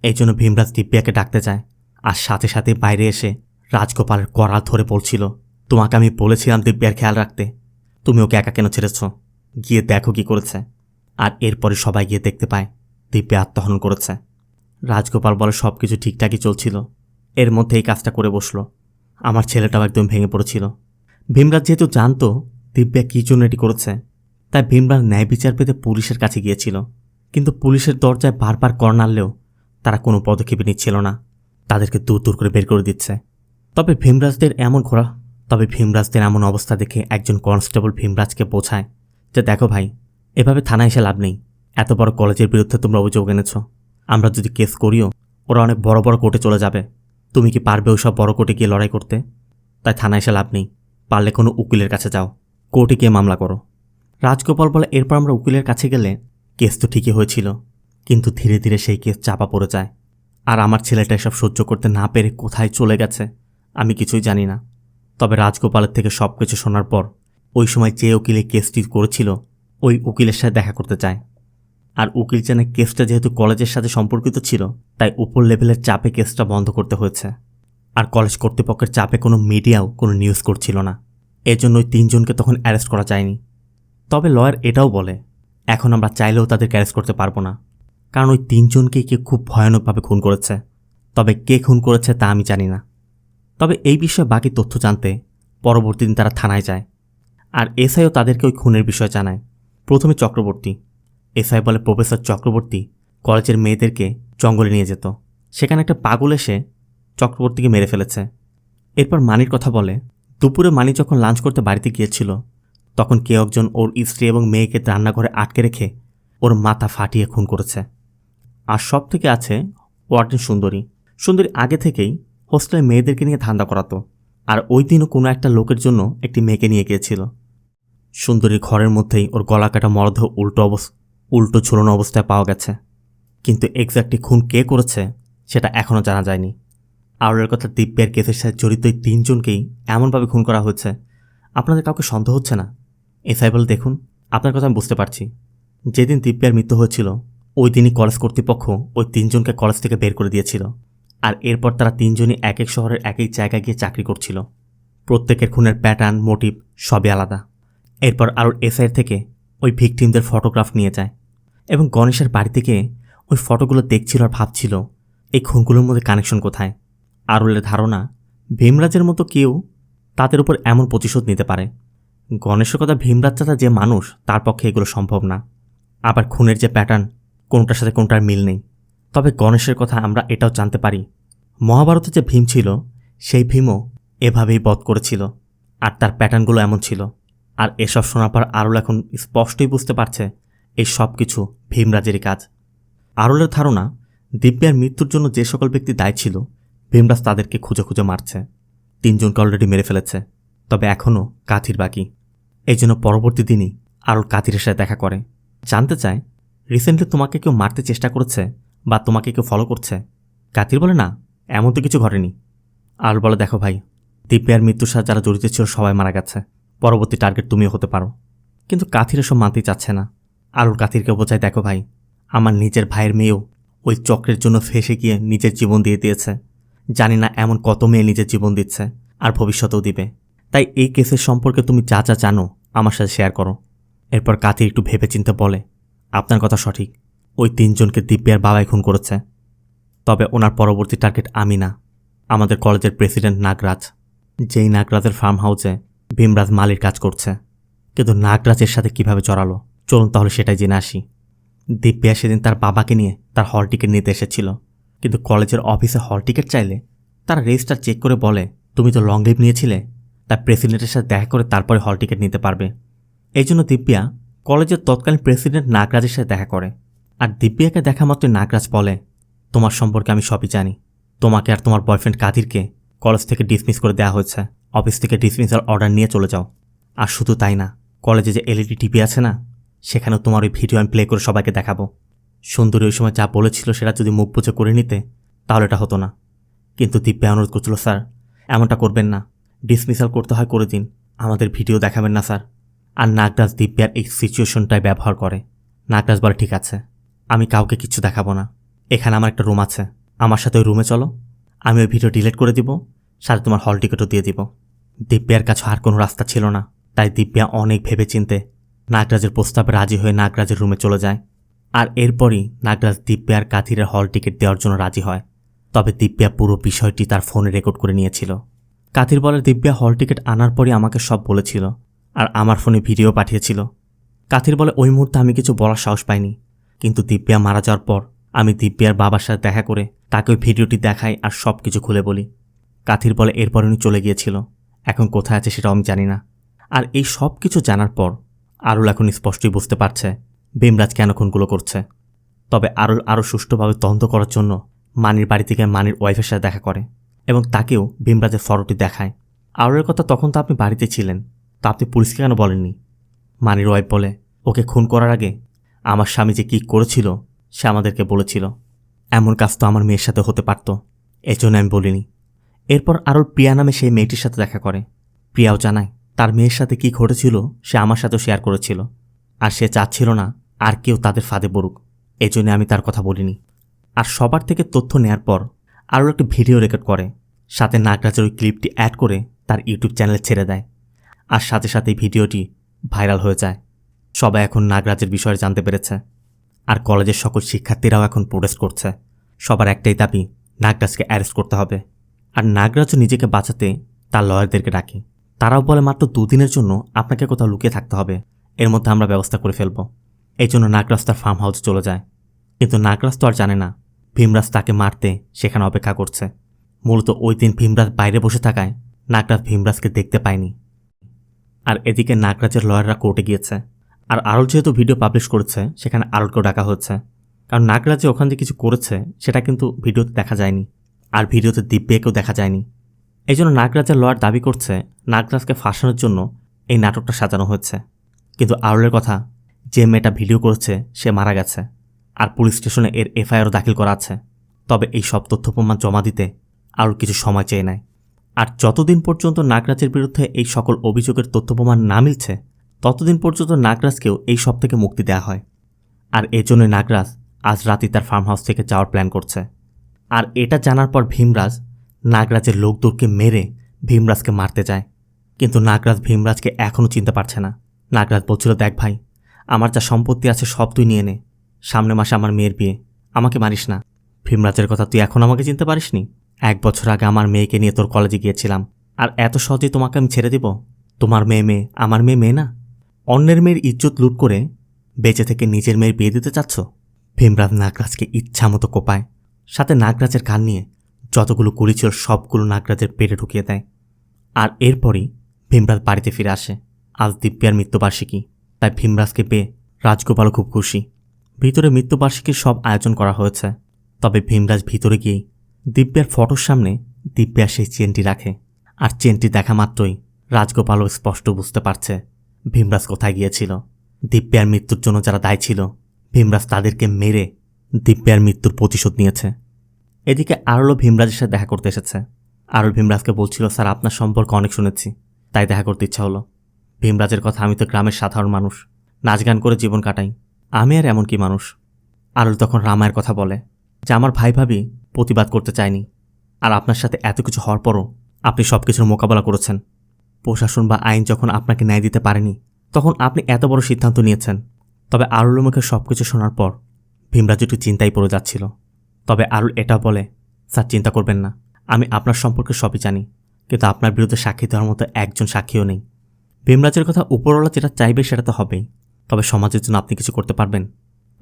এই জন্য ভীমরাজ দিব্যাকে ডাকতে যায়। আর সাথে সাথে বাইরে এসে রাজগোপালের করাল ধরে বলছিল, তোমাকে আমি বলেছিলাম দিব্যার খেয়াল রাখতে, তুমি ওকে একা কেন ছেড়েছ? গিয়ে দেখো কি করেছে। আর এরপরে সবাই গিয়ে দেখতে পায় দিব্যা আত্মহনন করেছে। রাজগোপাল বলে, সব কিছু ঠিকঠাকই চলছিল, এর মধ্যে এই কাজটা করে বসলো। আমার ছেলেটাও একদম ভেঙে পড়েছিল। ভীমরাজ যেহেতু জানতো দিব্যা কী জন্য এটি করেছে, তাই ভীমরাজ ন্যায় বিচার পেতে পুলিশের কাছে গিয়েছিল। কিন্তু পুলিশের দরজায় বারবার কর নাড়লেও তারা কোনো পদক্ষেপই নিচ্ছিল না, তাদেরকে দূর দূর করে বের করে দিচ্ছে। তবে ভীমরাজদের এমন অবস্থা দেখে একজন কনস্টেবল ভীমরাজকে বোঝায় যে, দেখো ভাই, এভাবে থানায় এসে লাভ নেই, এত বড় কলেজের বিরুদ্ধে তোমরা অভিযোগ এনেছ, আমরা যদি কেস করিও ওরা অনেক বড় বড় কোর্টে চলে যাবে, তুমি কি পারবে ওইসব বড় কোর্টে গিয়ে লড়াই করতে? তাই থানায় এসে লাভ নেই, পারলে কোনো উকিলের কাছে যাও, কোর্টে গিয়ে মামলা করো। রাজগোপাল বলে, এরপর আমরা উকিলের কাছে গেলে কেস তো ঠিকই হয়েছিল, কিন্তু ধীরে ধীরে সেই কেস চাপা পড়ে যায়। আর আমার ছেলেটা এসব সহ্য করতে না পেরে কোথায় চলে গেছে আমি কিছুই জানি না। তবে রাজগোপালের থেকে সব কিছু শোনার পর ওই সময় যে উকিলে কেসটি করেছিল ওই উকিলের সাথে দেখা করতে চায়। আর উকিল জানে কেসটা যেহেতু কলেজের সাথে সম্পর্কিত ছিল, তাই উপর লেভেলের চাপে কেসটা বন্ধ করতে হয়েছে। আর কলেজ কর্তৃপক্ষের চাপে কোনো মিডিয়াও কোনো নিউজ করছিল না, এজন্য ওই তিনজনকে তখন অ্যারেস্ট করা যায়নি। তবে লয়ার এটাও বলে, এখন আমরা চাইলেও তাদেরকে অ্যারেস্ট করতে পারবো না, কারণ ওই তিনজনকেই কে খুব ভয়ানকভাবে খুন করেছে। তবে কে খুন করেছে তা আমি জানি না। তবে এই বিষয়ে বাকি তথ্য জানতে পরবর্তী দিন তারা থানায় যায়। আর এসআইও তাদেরকে ওই খুনের বিষয় জানায়। প্রথমে চক্রবর্তী। এসআই বলে, প্রফেসর চক্রবর্তী কলেজের মেয়েদেরকে জঙ্গলে নিয়ে যেত, সেখানে একটা পাগল এসে চক্রবর্তীকে মেরে ফেলেছে। এরপর মানির কথা বলে, দুপুরে মানি যখন লাঞ্চ করতে বাড়িতে গিয়েছিল তখন কেউ একজন ওর স্ত্রী এবং মেয়েকে রান্নাঘরে আটকে রেখে ওর মাথা ফাটিয়ে খুন করেছে। আর সব থেকে আছে ওয়ার্ডেন সুন্দরী। সুন্দরী আগে থেকেই হোস্টেলে মেয়েদেরকে নিয়ে ধান্দা করাতো, আর ওই দিনও কোনো একটা লোকের জন্য একটি মেয়েকে নিয়ে গিয়েছিল। সুন্দরীর ঘরের মধ্যেই ওর গলা কাটা মরদেহ উল্টো ঝুলনো অবস্থায় পাওয়া গেছে, কিন্তু এক্স্যাক্টলি খুন কে করেছে সেটা এখনও জানা যায়নি। আরুলের কথা, দিব্যার কেসের সাথে জড়িত এই তিনজনকেই এমনভাবে খুন করা হয়েছে। আপনাদের কাউকে সন্দেহ হচ্ছে না? এসআই বলে, দেখুন আপনার কথা আমি বুঝতে পারছি, যেদিন দিব্যার মৃত্যু হয়েছিল ওই দিনই কলেজ কর্তৃপক্ষ ওই তিনজনকে কলেজ থেকে বের করে দিয়েছিল। আর এরপর তারা তিনজনই এক এক শহরের এক এক জায়গায় গিয়ে চাকরি করছিল। প্রত্যেকের খুনের প্যাটার্ন, মোটিভ সবই আলাদা। এরপর আরুল এসআইয়ের থেকে ওই ভিকটিমদের ফটোগ্রাফ নিয়ে যায় এবং গণেশের বাড়ি থেকে ওই ফটোগুলো দেখছিল আর ভাবছিল এই খুনগুলোর মধ্যে কানেকশন কোথায়। আরুলের ধারণা ভীমরাজের মতো কেউ তাদের উপর এমন প্রতিশোধ নিতে পারে। গণেশের কথা, ভীমরাজ চাচা যে মানুষ তার পক্ষে এগুলো সম্ভব না। আবার খুনের যে প্যাটার্ন কোনটার সাথে কোনটার মিল নেই। তবে গণেশের কথা আমরা এটাও জানতে পারি, মহাভারতে যে ভীম ছিল সেই ভীমও এভাবেই বধ করেছিল, আর তার প্যাটার্নগুলো এমন ছিল। আর এসব শোনার পর আরুল এখন স্পষ্টই বুঝতে পারছে এই সব কিছু ভীমরাজেরই কাজ। আরুলের ধারণা দিব্যার মৃত্যুর জন্য যে সকল ব্যক্তি দায়ী ছিল ভীমরাজ তাদেরকে খুঁজে খুঁজে মারছে। তিনজনকে অলরেডি মেরে ফেলেছে, তবে এখনও কাথির বাকি। এই জন্য পরবর্তী দিনই আরুল কাথিরের সাথে দেখা করে, জানতে চায় রিসেন্টলি তোমাকে কেউ মারতে চেষ্টা করেছে বা তোমাকে কেউ ফলো করছে? কাতির বলে, না, এমন তো কিছু ঘটেনি। আরুল বলে, দেখো ভাই, দিব্যার মৃত্যুর সাথে যারা জড়িত ছিল সবাই মারা গেছে, পরবর্তী টার্গেট তুমিও হতে পারো। কিন্তু কাথির এসব মানতেই চাচ্ছে না। আরুল কাথিরকে বোঝায়, দেখো ভাই, আমার নিজের ভাইয়ের মেয়েও ওই চক্রের জন্য ফেসে গিয়ে নিজের জীবন দিয়ে দিয়েছে। জানি না এমন কত মেয়ে নিজের জীবন দিচ্ছে আর ভবিষ্যতেও দিবে। তাই এই কেসের সম্পর্কে তুমি যা যা জানো আমার সাথে শেয়ার করো। এরপর কাথির একটু ভেবেচিন্তে বলে, আপনার কথা সঠিক, ওই 3 জনকে দিব্যার বাবাই খুন করেছে। তবে ওনার পরবর্তী টার্গেট আমি না, আমাদের কলেজের প্রেসিডেন্ট নাগরাজ, যেই নাগরাজের ফার্ম হাউসে ভীমরাজ মালির কাজ করছে। কিন্তু নাগরাজের সাথে কিভাবে জড়ালো, চলুন তাহলে সেটাই জেনে আসি। দিব্যা সেদিন তার বাবাকে নিয়ে তার হল টিকিট নিতে এসেছিল, কিন্তু কলেজের অফিসে হল টিকিট চাইলে তারা রেজিস্টার চেক করে বলে, তুমি তো লং লিভ নিয়েছিলে, তাই প্রেসিডেন্টের সাথে দেখা করে তারপরে হল টিকিট নিতে পারবে। এই জন্য দিব্যা কলেজের তৎকালীন প্রেসিডেন্ট নাগরাজের সাথে দেখা করে। আর দিব্যাকে দেখা মাত্র নাগরাজ বলে, তোমার সম্পর্কে আমি সবই জানি। তোমাকে আর তোমার বয়ফ্রেন্ড কাদিরকে কলেজ থেকে ডিসমিস করে দেওয়া হয়েছে, অফিস থেকে ডিসমিসাল অর্ডার নিয়ে চলে যাও। আর শুধু তাই না, কলেজে যে এলইডি টিভি আছে না, সেখানেও তোমার ওই ভিডিও আমি প্লে করে সবাইকে দেখাবো। সুন্দরী ওই সময় যা বলেছিল সেটা যদি মুখ বুঝে করে নিতে তাহলে এটা হতো না। কিন্তু দিব্যা অনুরোধ করছিল, স্যার এমনটা করবেন না, ডিসমিসাল করতে হয় করে দিন, আমাদের ভিডিও দেখাবেন না স্যার। আর নাগরাজ দিব্যার এই সিচুয়েশনটাই ব্যবহার করে। নাগরাজ বলে, ঠিক আছে, আমি কাউকে কিছু দেখাবো না, এখানে আমার একটা রুম আছে, আমার সাথে ওই রুমে চলো, আমি ওই ভিডিও ডিলিট করে দিব, সাথে তোমার হল টিকিটও দিয়ে দিব। দিব্যার কাছে আর কোনো রাস্তা ছিল না, তাই দিব্যা অনেক ভেবেচিন্তে নাগরাজের প্রস্তাবে রাজি হয়ে নাগরাজের রুমে চলে যায়। আর এরপরই নাগরাজ দিব্যা আর কাথিরের হল টিকিট দেওয়ার জন্য রাজি হয়। তবে দিব্যা পুরো বিষয়টি তার ফোনে রেকর্ড করে নিয়েছিল। কাথির বলে, দিব্যা হল টিকিট আনার পরই আমাকে সব বলেছিল আর আমার ফোনে ভিডিও পাঠিয়েছিল। কাথির বলে, ওই মুহূর্তে আমি কিছু বলার সাহস পাইনি, কিন্তু দিব্যা মারা যাওয়ার পর আমি দিব্যার বাবার সাথে দেখা করে তাকে ওই ভিডিওটি দেখাই আর সব কিছু খুলে বলি। কাথির বলে, এরপর উনি চলে গিয়েছিল, এখন কোথায় আছে সেটাও আমি জানি না। আর এই সব কিছু জানার পর আরুল এখন স্পষ্টই বুঝতে পারছে ভীমরাজ কেন খুনগুলো করছে। তবে আরুল আরও সুষ্ঠুভাবে তদন্ত করার জন্য মানির বাড়ি থেকে মানির ওয়াইফের সাথে দেখা করে এবং তাকেও ভীমরাজের ফটোটি দেখায়। আরুলের কথা, তখন তো আপনি বাড়িতে ছিলেন, তা আপনি পুলিশকে কেন বলেননি? মানির ওয়াইফ বলে, ওকে খুন করার আগে আমার স্বামী যে কী করেছিল সে আমাদেরকে বলেছিল, এমন কাজ তো আমার মেয়ের সাথে হতে পারত, এজন্য আমি বলিনি। এরপর আরুল প্রিয়া নামে সেই মেয়েটির সাথে দেখা করে। প্রিয়াও জানায় তার মেয়ের সাথে কি ঘটেছিল সে আমার সাথেও শেয়ার করেছিল, আর সে চাচ্ছিল না আর কেউ তাদের ফাঁদে পড়ুক, এজন্য আমি তার কথা বলিনি। আর সবার থেকে তথ্য নেয়ার পর আরুল একটি ভিডিও রেকর্ড করে, সাথে নাগরাজের ওই ক্লিপটি অ্যাড করে তার ইউটিউব চ্যানেলে ছেড়ে দেয়। আর সাথে সাথে ভিডিওটি ভাইরাল হয়ে যায়। সবাই এখন নাগরাজের বিষয়ে জানতে পেরেছে। আর কলেজের সকল শিক্ষার্থীরাও এখন প্রোটেস্ট করছে। সবার একটাই দাবি, নাগরাজকে অ্যারেস্ট করতে হবে। আর নাগরাজও নিজেকে বাঁচাতে তার লয়ারদেরকে ডাকে। তারাও বলে, মাত্র 2 দিনের জন্য আপনাকে কোথাও লুকিয়ে থাকতে হবে, এর মধ্যে আমরা ব্যবস্থা করে ফেলব। এই জন্য নাগরাজ তার ফার্ম হাউসে চলে যায়। কিন্তু নাগরাজ তো আর জানে না ভীমরাজ তাকে মারতে সেখানে অপেক্ষা করছে। মূলত ওই দিন ভীমরাজ বাইরে বসে থাকায় নাগরাজ ভীমরাজকে দেখতে পায়নি। আর এদিকে নাগরাজের লয়াররা কোর্টে গিয়েছে। আর আরুল যেহেতু ভিডিও পাবলিশ করেছে সেখানে আরুলকেও ডাকা হচ্ছে, কারণ নাগরাজ যে ওখান থেকে কিছু করেছে সেটা কিন্তু ভিডিওতে দেখা যায়নি, আর ভিডিওতে দিব্যাকেও দেখা যায়নি। এই জন্য নাগরাজের লয়ার দাবি করছে নাগরাজকে ফাঁসানোর জন্য এই নাটকটা সাজানো হয়েছে। কিন্তু আরুলের কথা, যে মেয়েটা ভিডিও করেছে সে মারা গেছে, আর পুলিশ স্টেশনে এর এফআইআরও দাখিল করা আছে। তবে এই সব তথ্য প্রমাণ জমা দিতে আরুল কিছু সময় চেয়ে নেয়। আর যতদিন পর্যন্ত নাগরাজের বিরুদ্ধে এই সকল অভিযোগের তথ্য প্রমাণ না মিলছে ততদিন পর্যন্ত নাগরাজকেও এই সব থেকে মুক্তি দেওয়া হয়। আর এজন্য নাগরাজ আজ রাতে তার ফার্ম হাউস থেকে যাওয়ার প্ল্যান করছে। আর এটা জানার পর ভীমরাজ নাগরাজের লোকদৌড়কে মেরে ভীমরাজকে মারতে যায়। কিন্তু নাগরাজ ভীমরাজকে এখনও চিনতে পারছে না। নাগরাজ বলছিল, দেখ ভাই, আমার যা সম্পত্তি আছে সব তুই নিয়ে নে, সামনের মাসে আমার মেয়ের বিয়ে, আমাকে মারিস না। ভীমরাজের কথা, তুই এখন আমাকে চিনতে পারিসনি? 1 বছর আগে আমার মেয়েকে নিয়ে তোর কলেজে গিয়েছিলাম, আর এত সহজেই তোমাকে আমি ছেড়ে দিব? তোমার মেয়ে, আমার মেয়ে না? অন্যের মেয়ের ইজ্জত লুট করে বেঁচে থেকে নিজের মেয়ের বিয়ে দিতে চাচ্ছ? ভীমরাজ নাগরাজকে ইচ্ছা মতো কোপায়, সাথে নাগরাজের কান নিয়ে যতগুলো গুলি ছিল সবগুলো নাগরাজের পেটে ঢুকিয়ে দেয়। আর এরপরই ভীমরাজ বাড়িতে ফিরে আসে। আজ দিব্যার মৃত্যুবার্ষিকী, তাই ভীমরাজকে পেয়ে রাজগোপালও খুব খুশি। ভিতরে মৃত্যুবার্ষিকীর সব আয়োজন করা হয়েছে। তবে ভীমরাজ ভিতরে গিয়েই দিব্যার ফটোর সামনে দিব্যার সেই চেনটি রাখে। আর চেনটি দেখা মাত্রই রাজগোপালও স্পষ্ট বুঝতে পারছে ভীমরাজ কোথায় গিয়েছিল। দিব্যার মৃত্যুর জন্য যারা দায়ী ছিল ভীমরাজ তাদেরকে মেরে দিব্যার মৃত্যুর প্রতিশোধ নিয়েছে। এদিকে আরলও ভীমরাজের সাথে দেখা করতে এসেছে। আরল ভীমরাজকে বলছিল, স্যার আপনার সম্পর্কে অনেক শুনেছি, তাই দেখা করতে ইচ্ছা হলো। ভীমরাজের কথা, আমি তো গ্রামের সাধারণ মানুষ, নাচ গান করে জীবন কাটাই, আমি আর এমন কি মানুষ। আরল তখন রামায়ের কথা বলে যে আমার ভাই ভাবি প্রতিবাদ করতে চায়নি, আর আপনার সাথে এত কিছু হওয়ার পরও আপনি সব কিছুর মোকাবেলা করেছেন। প্রশাসন বা আইন যখন আপনাকে ন্যায় দিতে পারেনি, তখন আপনি এত বড় সিদ্ধান্ত নিয়েছেন। তবে আরুলের মুখে সব কিছু শোনার পর ভীমরাজ একটু চিন্তায় পড়ে যাচ্ছিল। তবে আরুল এটা বলে, স্যার চিন্তা করবেন না, আমি আপনার সম্পর্কে সবই জানি, কিন্তু আপনার বিরুদ্ধে সাক্ষী দেওয়ার মতো একজন সাক্ষীও নেই। ভীমরাজের কথা উপরওয়ালা যেটা চাইবে সেটা তো হবেই, তবে সমাজের জন্য আপনি কিছু করতে পারবেন?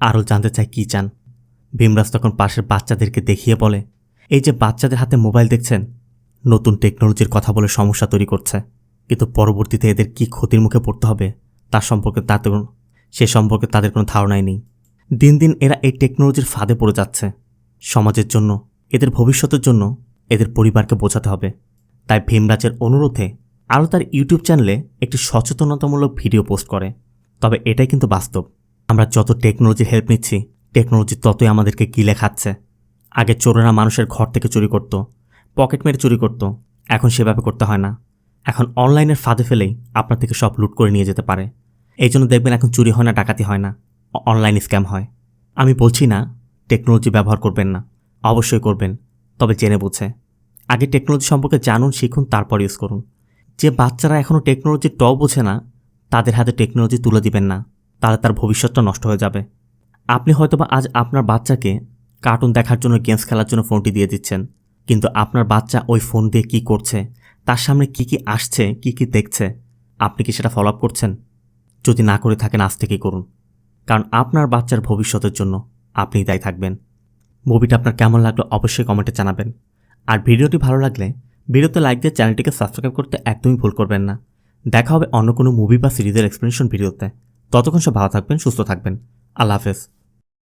আরুল জানতে চায় কী চান। ভীমরাজ তখন পাশের বাচ্চাদেরকে দেখিয়ে বলে, এই যে বাচ্চাদের হাতে মোবাইল দেখছেন, নতুন টেকনোলজির কথা বলে সমস্যা তৈরি করছে, কিন্তু পরবর্তীতে এদের কি ক্ষতির মুখে পড়তে হবে সে সম্পর্কে তাদের কোনো ধারণাই নেই। দিন দিন এরা এই টেকনোলজির ফাঁদে পড়ে যাচ্ছে। সমাজের জন্য, এদের ভবিষ্যতের জন্য এদের পরিবারকে বোঝাতে হবে। তাই ভীমরাজের অনুরোধে আরও তার ইউটিউব চ্যানেলে একটি সচেতনতামূলক ভিডিও পোস্ট করে। তবে এটাই কিন্তু বাস্তব, আমরা যত টেকনোলজির হেল্প নিচ্ছি, টেকনোলজি ততই আমাদেরকে গিলে খাচ্ছে। আগে চোরেরা মানুষের ঘর থেকে চুরি করত, পকেট মেরে চুরি করত, এখন সেভাবে করতে হয় না। এখন অনলাইনের ফাঁদে ফেলেই আপনার থেকে সব লুট করে নিয়ে যেতে পারে। এই জন্য দেখবেন এখন চুরি হয় না, ডাকাতি হয় না, অনলাইন স্ক্যাম হয়। আমি বলছি না টেকনোলজি ব্যবহার করবেন না, অবশ্যই করবেন, তবে জেনে বুঝে। আগে টেকনোলজি সম্পর্কে জানুন, শিখুন, তারপর ইউজ করুন। যে বাচ্চারা এখনও টেকনোলজির টও বোঝে না, তাদের হাতে টেকনোলজি তুলে দিবেন না, তাহলে তার ভবিষ্যৎটা নষ্ট হয়ে যাবে। আপনি হয়তোবা আজ আপনার বাচ্চাকে কার্টুন দেখার জন্য, গেমস খেলার জন্য ফোনটি দিয়ে দিচ্ছেন, কিন্তু আপনার বাচ্চা ওই ফোন দিয়ে কী করছে, তার সামনে কি কি আসছে, কি কি দেখছে, আপনি কি সেটা ফলো আপ করছেন? যদি না করে থাকেন, আজ থেকেই করুন, কারণ আপনার বাচ্চার ভবিষ্যতের জন্য আপনিই দায়ী থাকবেন। মুভিটা আপনার কেমন লাগলো অবশ্যই কমেন্টে জানাবেন। আর ভিডিওটি ভালো লাগলে ভিডিওতে লাইক দিয়ে চ্যানেলটিকে সাবস্ক্রাইব করতে একদমই ভুল করবেন না। দেখা হবে অন্য কোনো মুভি বা সিরিজের এক্সপ্লেনেশন ভিডিওতে। ততক্ষণ সব ভালো থাকবেন, সুস্থ থাকবেন। আল্লাহ হাফেজ।